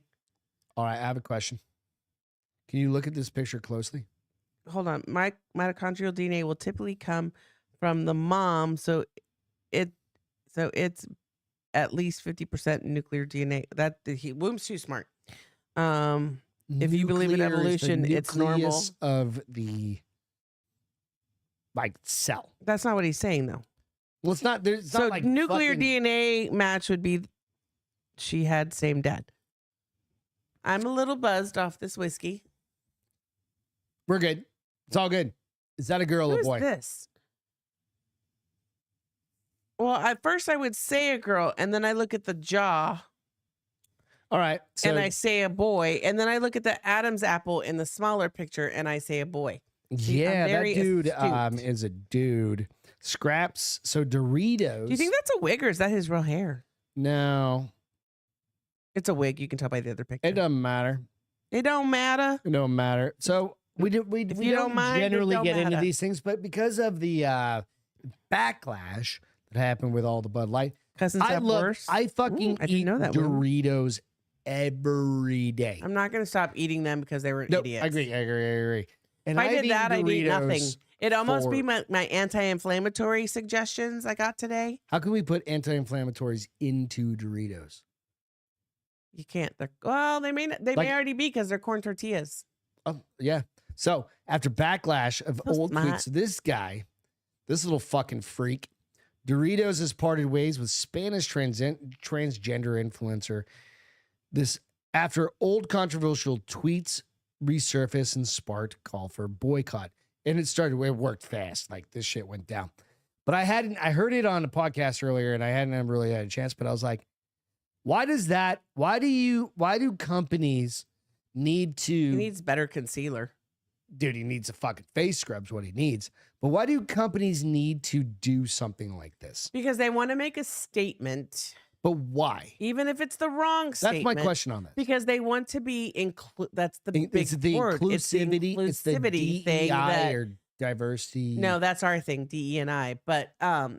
All right. I have a question. Can you look at this picture closely? Hold on. My mitochondrial DNA will typically come from the mom, so it's at least 50% nuclear DNA. That womb's too smart. If you believe in Nuclear is the evolution, it's normal. nucleus of the cell. That's not what he's saying though. Well, it's not. There's So not like nuclear fucking- DNA match would be she had same dad. I'm a little buzzed off this whiskey. We're good. It's all good. Is that a girl Who or is boy? this? Well, at first I would say a girl, and then I look at the jaw, All right. So and I say a boy, and then I look at the Adam's apple in the smaller picture, and I say a boy. See, I'm yeah, that very dude astute. is a dude. Scraps. So Doritos. Do you think that's a wig, or is that his real hair? No, It's a wig. You can tell by the other picture. it doesn't matter. It don't matter. It don't matter. So we If we you don't don't mind, it generally don't get into matter. these things, but because of the backlash that happened with all the Bud Light, Cousins I have love. worse. I fucking Ooh, I didn't eat know that one. Doritos every day. I'm not going to stop eating them because they were Nope, idiots. I agree. And If I I've did eaten that, I'd eat nothing. Doritos It'd almost be for- my anti-inflammatory suggestions I got today. How can we put anti-inflammatories into Doritos? You can't. They may not, they Like- may already be because they're corn tortillas. Oh, yeah. So after backlash of So old smart. tweets, this guy, this little fucking freak, Doritos has parted ways with Spanish transgender influencer. This after old controversial tweets resurfaced and sparked call for boycott. And it worked fast. Like this shit went down. But I heard it on a podcast earlier and I hadn't really had a chance, but I was like, why do companies need to? He needs better concealer. Dude, he needs a fucking face scrub's what he needs. But why do companies need to do something like this? Because they want to make a statement. But why? Even if it's the wrong statement. That's my question on this. Because they want to be that's the big it's the word. inclusivity. It's the inclusivity thing that, or diversity. No, that's our thing, DE&I. But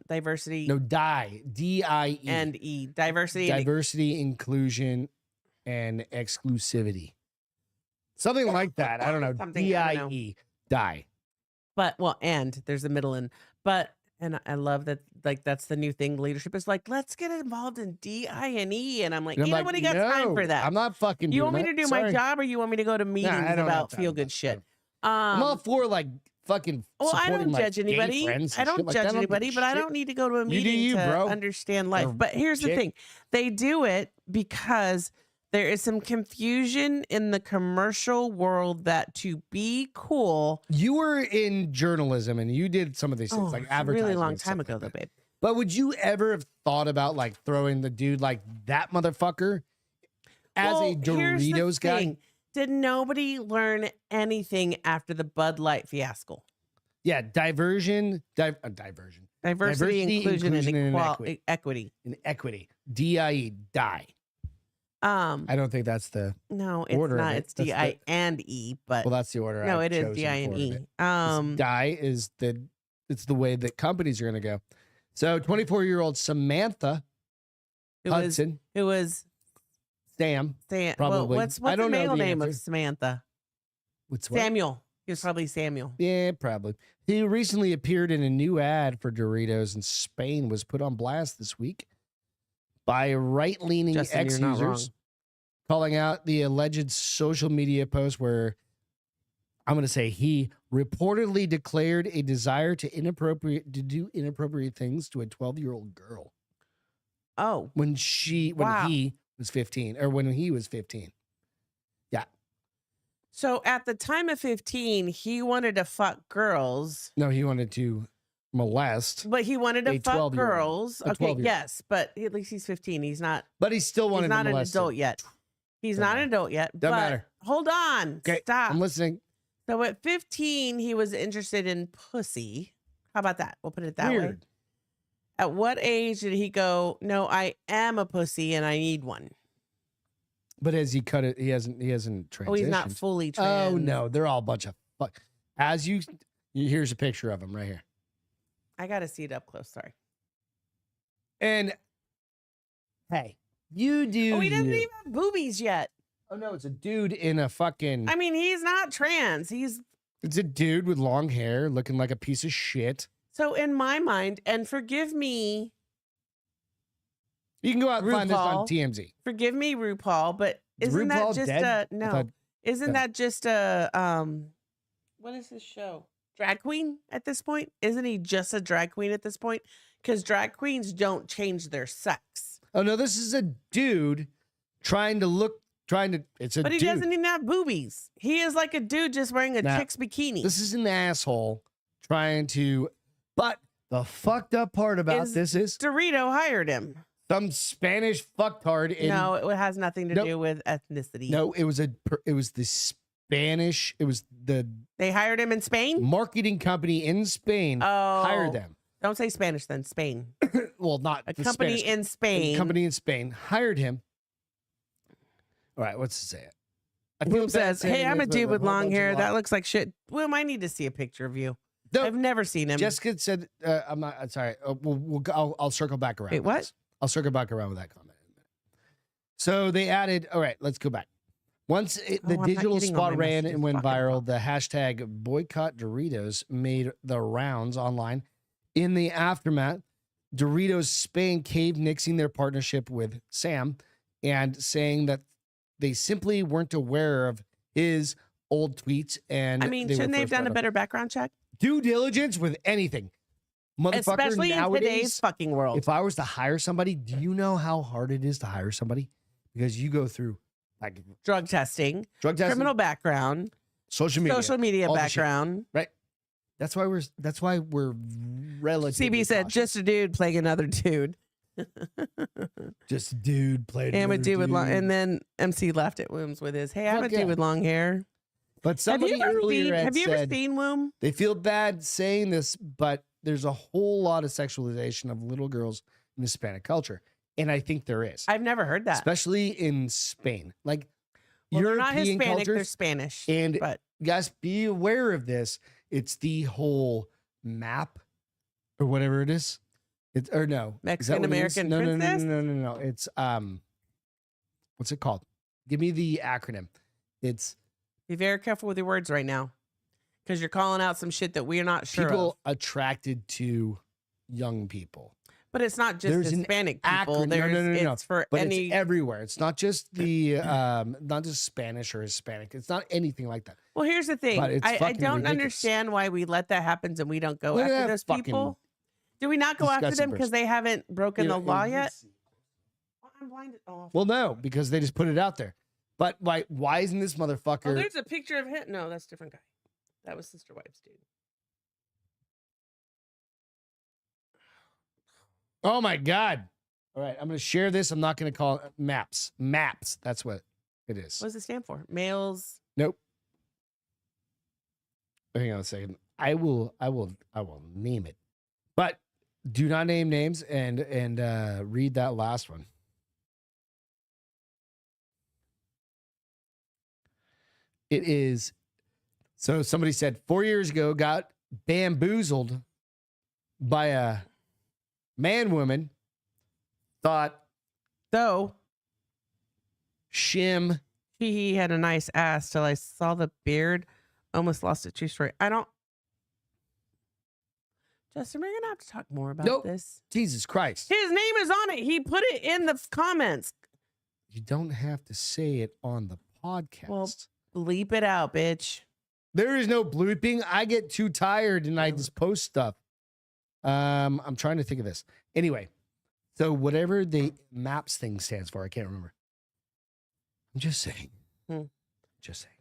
diversity. No, DIE. And E. Diversity. Diversity, inclusion, and exclusivity. Something like that. I don't know. DIE. Die. But and there's a middle in. But and I love that, like, that's the new thing. Leadership is like, let's get involved in DIE. And I'm like, ain't nobody got time for that. I'm not fucking You doing want me to do my job, or you want me to go to meetings about feel good shit? I'm all for like fucking. Well, I don't like, judge anybody. I don't judge anybody, but I don't need to go to a meeting to understand life. But here's the thing: they do it because there is some confusion in the commercial world that to be cool. You were in journalism and you did some of these things, like advertising. A really long time ago, though, babe. But would you ever have thought about like throwing the dude like that motherfucker as a Doritos guy? Did nobody learn anything after the Bud Light fiasco? Yeah, diversity, inclusion, and equity. And equity. DIE, die. I don't think that's the order. Not. It's DI and E, but that's the order. No, it is DI and E. Die is it's the way that companies are going to go. So 24-year-old Samantha Hudson, who was Sam, probably. Well, what's I don't the male know the name answer. of Samantha? What's what? Samuel. He was probably Samuel. Yeah, probably. He recently appeared in a new ad for Doritos in Spain, was put on blast this week by right-leaning ex-users, calling out the alleged social media post where I'm going to say he reportedly declared a desire to do inappropriate things to a 12-year-old girl. Oh, when he was 15, or when he was 15. Yeah. So at the time of 15, he wanted to fuck girls. No, he wanted to molest. But he wanted to fuck girls. Okay, yes, but at least he's 15. He's not. But he still wanted to molest. He's not an adult yet. He's not an adult yet. Doesn't matter. Hold on. Okay, stop. I'm listening. So at 15, he was interested in pussy. How about that? We'll put it that way. At what age did he go, no, I am a pussy and I need one? But as he cut it, he hasn't transitioned. Oh, he's not fully trans. Oh, no. They're all a bunch of fuck. Here's a picture of him right here. I got to see it up close. Sorry. And, hey, you do. Oh, he doesn't even have boobies yet. Oh, no, it's a dude in a fucking. I mean, he's not trans. It's a dude with long hair looking like a piece of shit. So in my mind, and forgive me. You can go out and find this on TMZ. Forgive me, RuPaul, but isn't that just dead? Isn't that just a what is this show? Drag queen at this point? Isn't he just a drag queen at this point? Because drag queens don't change their sex. Oh no, this is a dude it's a But he doesn't even have boobies. He is like a dude just wearing a chick's bikini. This is an asshole trying to, but the fucked up part about this is Dorito hired him. Some Spanish fucktard. No, it has nothing to do with ethnicity. No, it was the Spanish. It was They hired him in Spain? Marketing company in Spain hired them. Don't say Spanish then, Spain. Well, not a company in Spain. A company in Spain hired him. All right, what's to say it? Boom says, hey, I'm a dude with long hair. That looks like shit. Well, I need to see a picture of you. No, I've never seen him. Jessica said, I'm not, I'm sorry. I'll circle back around. Wait, what? I'll circle back around with that comment in a minute. So they added, all right, let's go back. Once the digital spot ran and went viral, the hashtag boycott Doritos made the rounds online. In the aftermath, Doritos Spain caved, nixing their partnership with Sam and saying that they simply weren't aware of his old tweets. And I mean, shouldn't they have done a better background check? Due diligence with anything. Motherfucker, especially nowadays, in today's fucking world. If I was to hire somebody, do you know how hard it is to hire somebody? Because you go through like drug testing, drug testing, criminal background, social media, all the shit. background. Right. That's why we're relatively CB said, cautious. just a dude playing another dude. Just a dude played. I'm a another dude with long, dude. and then MC laughed at Wombs with his, hey, I'm a Fuck dude yeah. with long hair. But somebody have earlier had you ever said seen Womb? they feel bad saying this, but there's a whole lot of sexualization of little girls in Hispanic culture, and I think there is, I've never heard that. especially in Spain. Like Well, they're European not Hispanic, they're cultures, Spanish. and but guys, be aware of this. It's the whole map or whatever it is. It's or no is that what it is? Mexican-American No, princess? No. It's what's it called? Give me the acronym. It's be very careful with your words right now, because you're calling out some shit that we're not sure people of. attracted to young people. But it's not just There's an Hispanic people. acronym- no, There's, no. it's for But any. it's everywhere. It's not just the not just Spanish or Hispanic. It's not anything like that. Well, here's the thing. But it's I fucking don't ridiculous. understand why we let that happen and we don't go Look at after that those fucking people. Do we not go after disgusting them because person. they haven't broken You the know, law and- yet? Oh, I'm blinded. Oh. Well, no, because they just put it out there. But why isn't this Oh, motherfucker? there's a picture of him. No, that's a different guy. That was Sister Wives, dude. Oh my god! All right, I'm gonna share this. I'm not gonna call it maps. Maps. That's what it is. What does it stand for? Males. Nope. Hang on a second. I will name it. But do not name names and read that last one. It is so somebody said 4 years ago got bamboozled by a man woman, thought Though shim. he had a nice ass till I saw the beard. Almost lost it. True story. I don't. Justin, we're gonna have to talk more about Nope. this. Jesus Christ. His name is on it. He put it in the comments. You don't have to say it on the podcast. Well, bleep it out, bitch. There is no blooping. I get too tired and I just post stuff. I'm trying to think of this. Anyway, so whatever the maps thing stands for, I can't remember. I'm just saying. Just saying.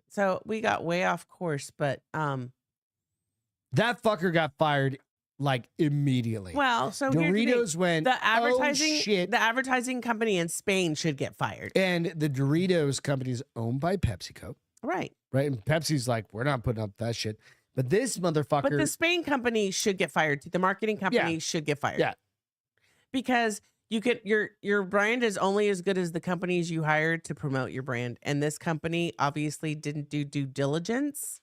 So we got way off course, but That fucker got fired like immediately. well, so here's the thing. Doritos went, The advertising, oh, shit. the advertising company in Spain should get fired. And the Doritos company is owned by PepsiCo, Right. right? And Pepsi's like, we're not putting up that shit. But this motherfucker. But the Spain company should get fired too. The marketing company Yeah. should get fired. Yeah. Because you could your brand is only as good as the companies you hired to promote your brand. And this company obviously didn't do due diligence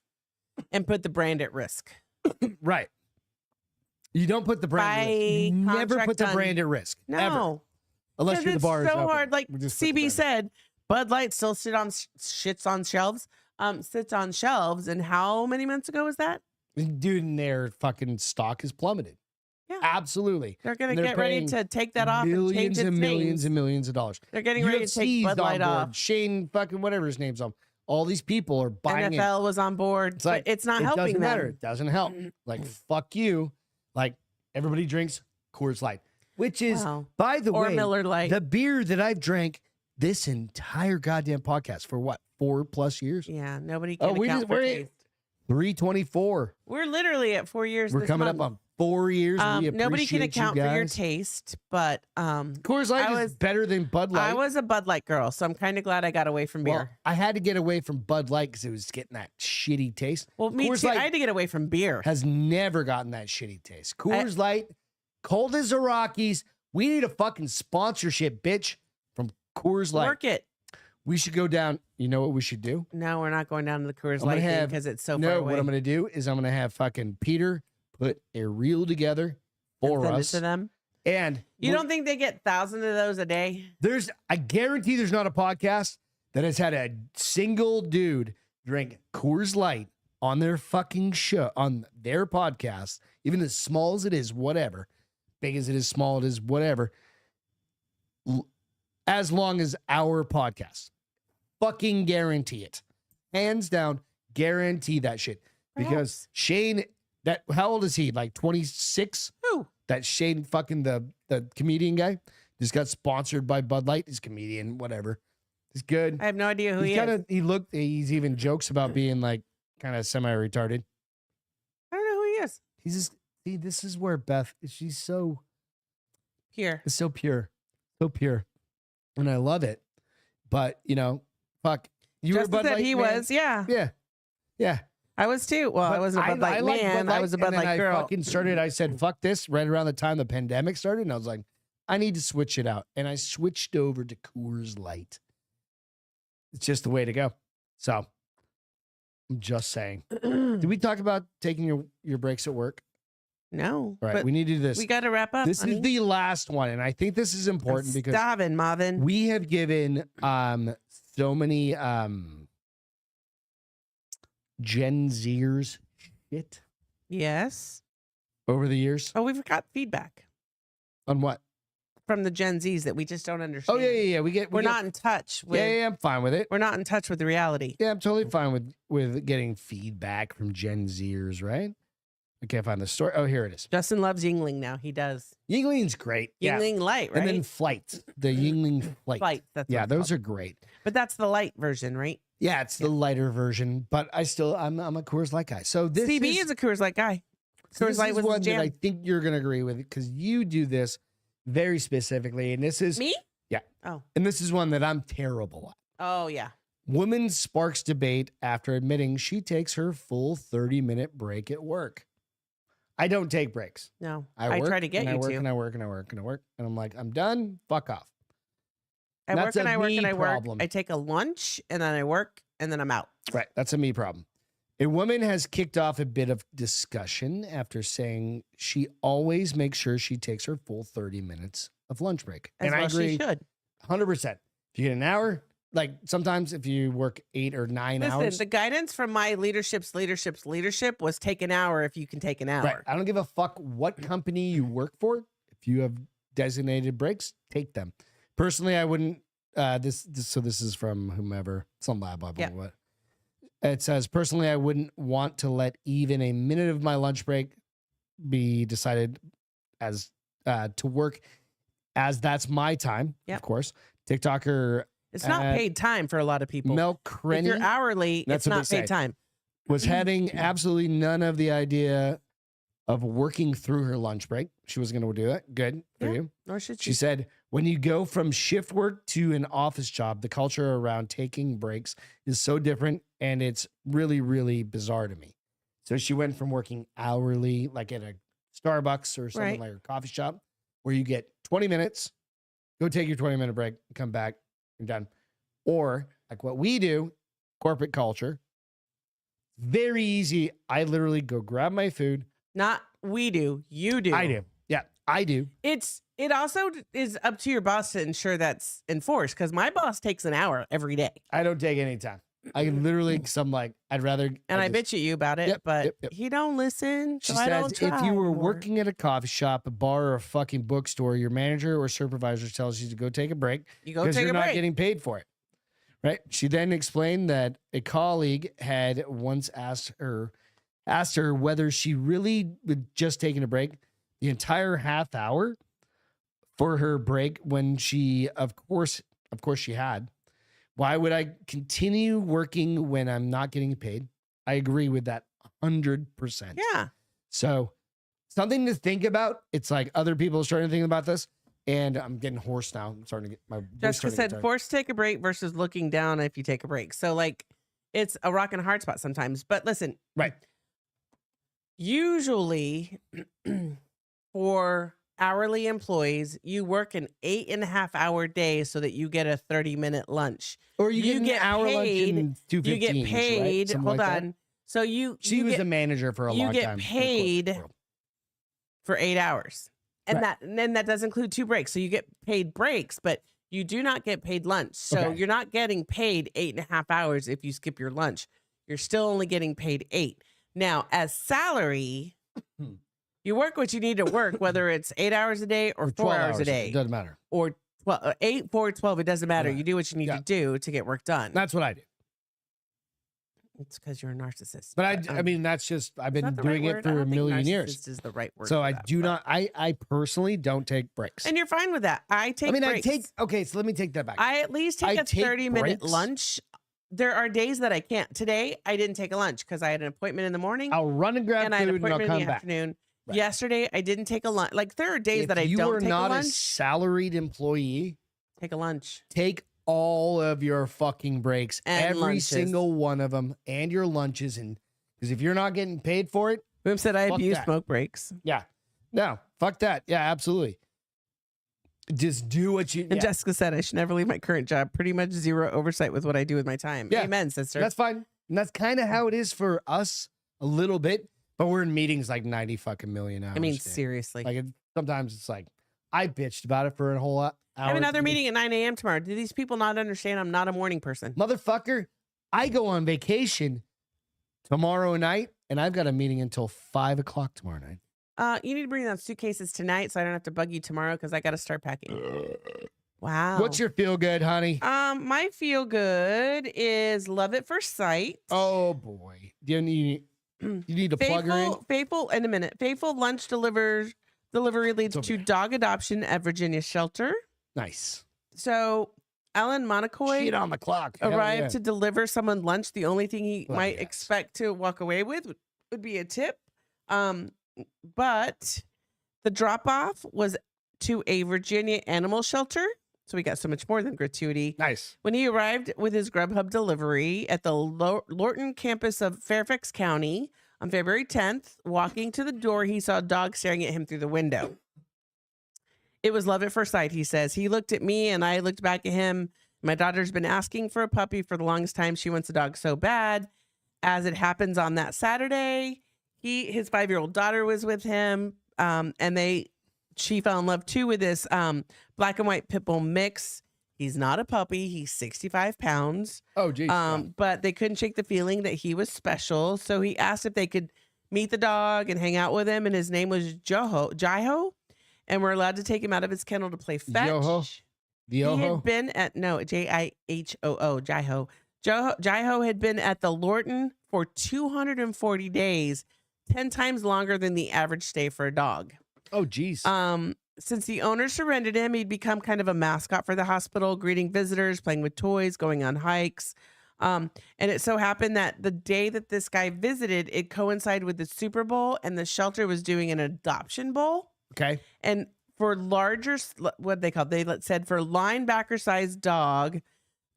and put the brand at risk. Right. You don't put the brand at risk. You By never put contract the done. brand at risk. Ever. No. Unless Because you're the it's bar is so open. hard. Like We just put the CB brand. said, Bud Light still sits on shelves. And how many months ago was that? Dude, and their fucking stock is plummeted. Yeah. Absolutely. They're going And to they're get ready paying to take that off and change Millions its and millions names. and millions of dollars. They're getting ready to take UFC's Bud Light on board. off. Shane fucking whatever his name's on. All these people are buying it. NFL was on board. It's like, but it's not it helping doesn't them. matter. It doesn't help. Like, fuck you. Like, everybody drinks Coors Light, which is, Wow. by the Or way, Miller Lite. the beer that I've drank this entire goddamn podcast for what, 4+ years? Yeah, nobody Oh, can we account just- for we're- taste. 324. We're literally at 4 years. We're this coming month. up on 4 years. We Nobody can appreciate you account for your guys. taste, but Coors Light I is was- better than Bud Light. I was a Bud Light girl, so I'm kind of glad I got away from beer. Well, I had to get away from Bud Light because it was getting that shitty taste. Well, me Coors too. Light I had to get away from beer. has never gotten that shitty taste. Coors Light, cold as the Rockies. We need a fucking sponsorship, bitch, from Coors Light. Work it. We should go down. You know what we should do? No, we're not going down to the Coors I'm gonna Light thing have- because it's so far No, away. what I'm going to do is I'm going to have fucking Peter put a reel together for Send it us. to them. And You we're- don't think they get thousands of those a day? I guarantee there's not a podcast that has had a single dude drink Coors Light on their fucking show, on their podcast, even as small as it is, whatever, big as it is, small it is, whatever, as long as our podcast. Fucking guarantee it. Hands down, guarantee that shit. Because Perhaps. Shane, how old is he? Like 26? Who? That Shane fucking the comedian guy just got sponsored by Bud Light. He's a comedian, whatever. He's good. I have no idea who he is. He's even jokes about being like kind of semi-retarded. I don't know who he is. He's just, see, this is where Beth, she's so Here. It's so pure. So pure. And I love it. But, you know, fuck. You Just were a Bud that Light he man. was, yeah. Yeah. Yeah. I was too. Well, I wasn't a Bud Light like man. Bud Light, I was a Bud and then Light girl. I fucking started, I said, fuck this, right around the time the pandemic started. And I was like, I need to switch it out. And I switched over to Coors Light. It's just the way to go. So, I'm just saying. Did we talk about taking your breaks at work? No. All right, but we need to do this. we got to wrap up. This honey. is the last one, and I think this is important because Starving, Marvin. we have given so many Gen Zers shit Yes. over the years. Oh, we've got feedback On what? from the Gen Zs that we just don't understand. Oh yeah. We're not in touch with. Yeah, I'm fine with it. We're not in touch with the reality. Yeah, I'm totally fine with getting feedback from Gen Zers, right? I can't find the story. Oh, here it is. Justin loves Yingling now. He does. Yingling's great. Yeah. Yingling Light, right? And then Flight. The Yingling Flight. Flight. That's Yeah, what it's those called. are great. But that's the light version, right? Yeah, it's the lighter version, but I'm a Coors Light guy. So this CB is a Coors Light guy. So Coors this Light is was one his jam. that I think you're going to agree with because you do this very specifically. And this is, Me? Yeah. Oh. And this is one that I'm terrible at. Oh, yeah. Woman sparks debate after admitting she takes her full 30-minute break at work. I don't take breaks. No. I work, try to get and you I work to. and I work and I work and I work. And I'm like, I'm done. Fuck off. I That's work and a I work me and I work. problem. I take a lunch and then I work and then I'm out. Right. That's a me problem. A woman has kicked off a bit of discussion after saying she always makes sure she takes her full 30 minutes of lunch break. As and well I agree she should. 100%. If you get an hour, like sometimes if you work 8 or 9 Listen, hours. the guidance from my leadership was take an hour if you can take an hour. Right. I don't give a fuck what company you work for. If you have designated breaks, take them. Personally, I wouldn't. This is from whomever, some lab, blah, blah, Yeah. blah. It says, personally, I wouldn't want to let even a minute of my lunch break be decided as to work, as that's my time, Yep. of course. TikToker It's not paid time for a lot of people. Mel If Crenny you're hourly, That's it's what not they paid say. time. was having absolutely none of the idea of working through her lunch break. She wasn't going to do that. Good for Yeah. you. Nor should She she. said, when you go from shift work to an office job, the culture around taking breaks is so different and it's really, really bizarre to me. So she went from working hourly, like at a Starbucks or something Right. like a coffee shop, where you get 20 minutes, go take your 20-minute break, come back, you're done. Or like what we do, corporate culture, very easy. I literally go grab my food. Not we do. You do. I do. Yeah, I do. It also is up to your boss to ensure that's enforced because my boss takes an hour every day. I don't take any time. I literally, because I'm like, I'd rather. And I just- bitch at you about it, Yep, but yep, yep. he don't listen. She So I don't says, if try you were anymore. working at a coffee shop, a bar, or a fucking bookstore, your manager or supervisor tells you to go take a break you go because take you're a not break. getting paid for it. Right? She then explained that a colleague had once asked her whether she really would just taking a break the entire half hour for her break when she, of course she had. Why would I continue working when I'm not getting paid? I agree with that 100%. Yeah. So something to think about. It's like other people are starting to think about this, and I'm getting hoarse now. I'm starting to get my voice Jessica starting to get said, tired. forced to take a break versus looking down if you take a break. So, like, it's a rock and a hard spot sometimes. But listen, Right. Usually for hourly employees, you work an 8.5-hour day so that you get a 30-minute lunch. Or you get an hour lunch paid- in 2:15. You get paid. Right? Something Hold like on. that. So you She you was get a manager for a you long get time. in the paid corporate world. for 8 hours. And Right. then that does include 2 breaks. So you get paid breaks, but you do not get paid lunch. So Okay. you're not getting paid 8.5 hours if you skip your lunch. You're still only getting paid 8. Now, as salary, you work what you need to work, whether it's 8 hours a day or 4 hours a day It doesn't matter. or 8, 4, 12. It doesn't matter. Right. You do what you need Yeah. to do to get work done. That's what I do. It's because you're a narcissist. But I mean, that's just, I've been doing it for a million years. Narcissist is the right word. So for I that, do but- not, I personally don't take breaks. And you're fine with that. I take breaks. Okay, so let me take that back. I at least take a take 30-minute breaks. lunch. There are days that I can't. Today, I didn't take a lunch because I had an appointment in the morning I'll run and grab and I had an food and I'll appointment in come the back. afternoon. Right. Yesterday, I didn't take a lunch. Like, there are days that I If don't you are take a not a lunch. salaried employee, Take a lunch. take all of your fucking breaks, And every lunches. single one of them, and your lunches, and because if you're not getting paid for it, Boom said I Fuck abuse that. smoke breaks. yeah, no, fuck that. Yeah, absolutely. Just do what you. And Yeah, Jessica said I should never leave my current job. Pretty much zero oversight with what I do with my time. Yeah. Amen, sister. that's fine. And that's kind of how it is for us a little bit, but we're in meetings like 90 fucking million hours. I mean, a day. seriously. Like sometimes it's like I bitched about it for a whole hour. I have another meeting at 9 a.m. tomorrow. Do these people not understand I'm not a morning person? Motherfucker, I go on vacation tomorrow night, and I've got a meeting until 5 o'clock tomorrow night. You need to bring down suitcases tonight so I don't have to bug you tomorrow because I got to start packing. Wow. What's your feel good, honey? My feel good is love at first sight. Oh boy, do you need to plug her in? Faithful in a minute. Faithful lunch delivery leads It's to over there. dog adoption at Virginia shelter. Nice. So Alan Monacoy Shit on the clock. Hell arrived yeah. to deliver someone lunch. The only thing he Well, might yes. expect to walk away with would be a tip. But the drop off was to a Virginia animal shelter. So we got so much more than gratuity. Nice. When he arrived with his Grubhub delivery at the Lorton campus of Fairfax County on February 10th, walking to the door, he saw a dog staring at him through the window. It was love at first sight, he says. He looked at me and I looked back at him. My daughter's been asking for a puppy for the longest time. She wants a dog so bad. As it happens on that Saturday, his 5-year-old daughter was with him, and she fell in love too with this black and white pit bull mix. He's not a puppy. He's 65 pounds. Oh, geez. But they couldn't shake the feeling that he was special. So he asked if they could meet the dog and hang out with him. And his name was Jaiho. And we're allowed to take him out of his kennel to play fetch. Yoho? He Yoho? had been at, no, Jihoo, Jaiho. Jaiho had been at the Lorton for 240 days, 10 times longer than the average stay for a dog. Oh, geez. Since the owner surrendered him, he'd become kind of a mascot for the hospital, greeting visitors, playing with toys, going on hikes. And it so happened that the day that this guy visited, it coincided with the Super Bowl, and the shelter was doing an adoption bowl. Okay. And for larger, what they call, they said for linebacker sized dog,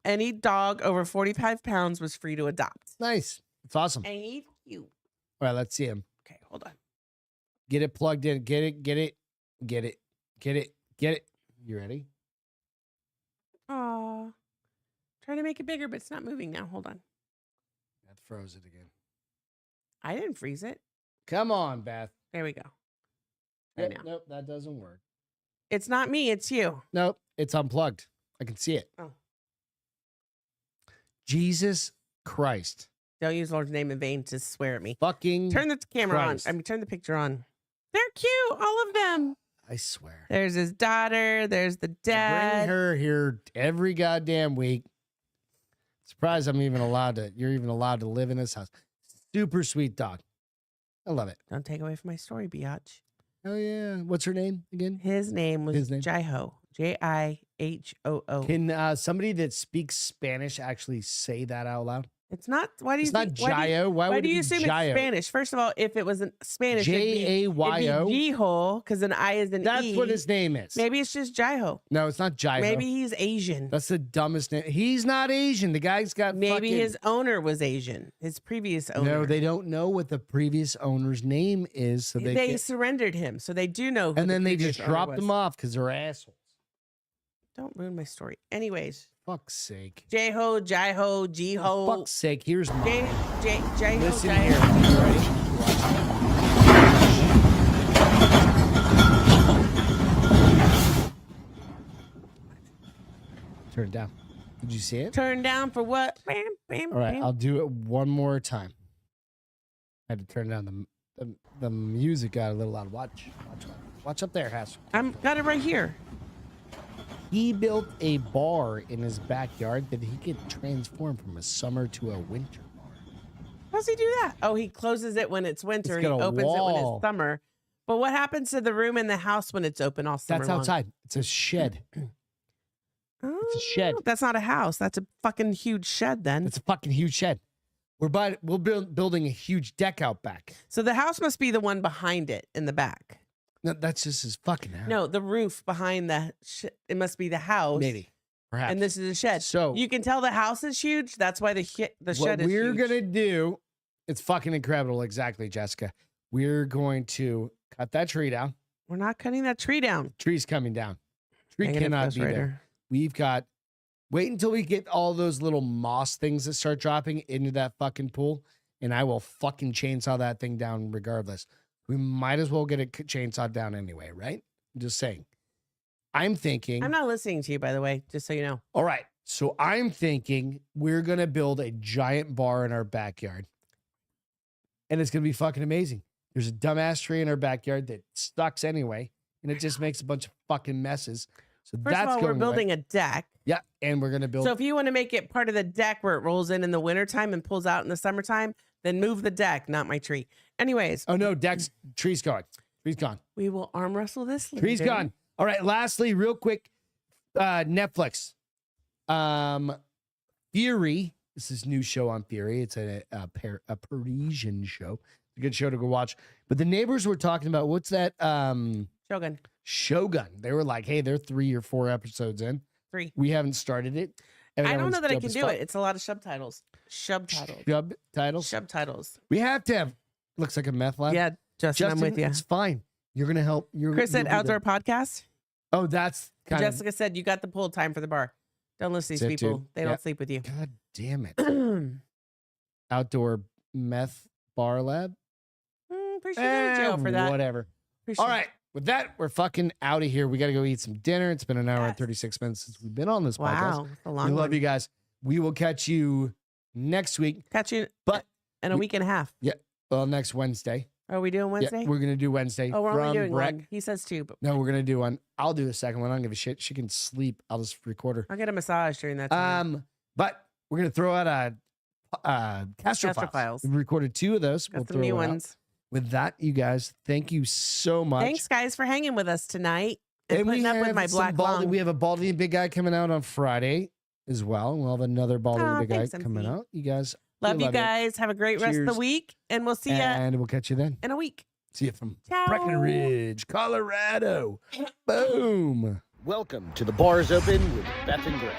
any dog over 45 pounds was free to adopt. Nice. It's awesome. And he's cute. All right, let's see him. Okay, hold on. Get it plugged in. Get it. You ready? Aw. Trying to make it bigger, but it's not moving now. Hold on. That froze it again. I didn't freeze it. Come on, Beth. There we go. Right now. Nope, that doesn't work. It's not me, it's you. Nope, it's unplugged. I can see it. Oh. Jesus Christ. Don't use the Lord's name in vain to swear at me. Fucking Turn the camera Christ. on. Turn the picture on. They're cute, all of them. I swear. There's his daughter. There's the I dad. bring her here every goddamn week. Surprised you're even allowed to live in this house. Super sweet dog. I love it. Don't take away from my story, biatch. Oh yeah. What's her name again? His name was His name? Jaiho. Jihoo. Can somebody that speaks Spanish actually say that out loud? It's not. Why do you It's not think, why do you- Jayo. Why Why would do it you be assume Jayo? it's Spanish? First of all, if it was in Spanish, it'd be Jayo. Jiho, because an I is an That's E. what his name is. Maybe it's just Jaiho. No, it's not Jayo. Maybe he's Asian. That's the dumbest name. He's not Asian. The guy's got Maybe fucking... his owner was Asian. His previous owner. No, they don't know what the previous owner's name is, so they can't... surrendered him, so they do know. Who And the then they previous just owner dropped was. him off because they're assholes. Don't ruin my story. Anyways, Fuck's sake. Jaiho, Jiho. Fuck's sake. Here's mine. Jaiho, Listen Jaiho. here. You ready? Turn it down. Did you see it? Turn down for what? Bam, bam, All right, bam. I'll do it one more time. I had to turn down the music. Got a little loud. Watch up there, Hass. I'm got it right here. He built a bar in his backyard that he could transform from a summer to a winter bar. How does he do that? Oh, he closes it when it's winter. It's And he got a opens it when wall. it's summer. But what happens to the room in the house when it's open all summer That's long? outside. It's a shed. It's a shed. Oh, that's not a house. That's a fucking huge shed then. It's a fucking huge shed. We're building a huge deck out back. So the house must be the one behind it in the back. No, that's just his fucking house. No, the roof behind the it must be the house. Maybe. Perhaps. And this is a shed. So You can tell the house is huge. That's why the shed is what we're huge. gonna do, it's fucking incredible. Exactly, Jessica. We're going to cut that tree down. We're not cutting that tree down. Tree's coming down. Tree Negative cannot be there. ghostwriter. We've got, wait until we get all those little moss things that start dropping into that fucking pool, and I will fucking chainsaw that thing down regardless. We might as well get it chainsaw down anyway, right? I'm just saying. I'm thinking. I'm not listening to you, by the way, just so you know. All right. So I'm thinking we're going to build a giant bar in our backyard. And it's going to be fucking amazing. There's a dumbass tree in our backyard that sucks anyway. And it just makes a bunch of fucking messes. So First that's of all, going we're building away. a deck. Yeah. And we're going to build. So if you want to make it part of the deck where it rolls in the wintertime and pulls out in the summertime, then move the deck, not my tree. Anyways. Oh, no. Tree's gone. Tree's gone. We will arm wrestle this later. Tree's gone. All right. Lastly, real quick, Netflix. Fury. This is a new show on Fury. It's a Parisian show. It's a good show to go watch. But the neighbors were talking about what's that? Shogun. Shogun. They were like, hey, they're 3 or 4 episodes in. 3. We haven't started it. I don't know that I can do it. It's a lot of subtitles. Subtitles. Subtitles. We have to have. Looks like a meth lab. Yeah, Justin, I'm with you. It's fine. You're gonna help. Chris said outdoor podcast. Oh, that's kind Jessica said you got the pull time for the bar. Don't listen to these people. They don't sleep with you. God damn it. Outdoor meth bar lab. Pretty sure you're in jail for that. Whatever. Pretty All sure. right. With that, we're fucking out of here. We got to go eat some dinner. It's been an hour and 36 minutes since we've been on this podcast. Wow, that's a long We love one. you guys. We will catch you next week. Catch you But in a week and a half. Well, next Wednesday. Are we doing Wednesday? Yeah, we're gonna do Wednesday. Oh, we're only from doing Breck. one. He says 2, but No, we're gonna do one. I'll do a second one. I don't give a shit. She can sleep. I'll just record her. I'll get a massage during that time. But we're gonna throw out a Castro Files. We've recorded 2 of those. Got some new ones. With that, you guys, thank you so much. Thanks, guys, for hanging with us tonight and we putting up with have my some black Baldy. lung. We have a Baldy and Big Guy coming out on Friday as well. We'll have another Baldy and Big thanks, Guy coming MC. out. You guys, Love we you guys. Have a great rest of the Cheers. week, and we'll see you and we'll catch you then. in a week. See you from Ciao. Breckenridge, Colorado. Boom. Welcome to the Bars Open with Beth and Greg.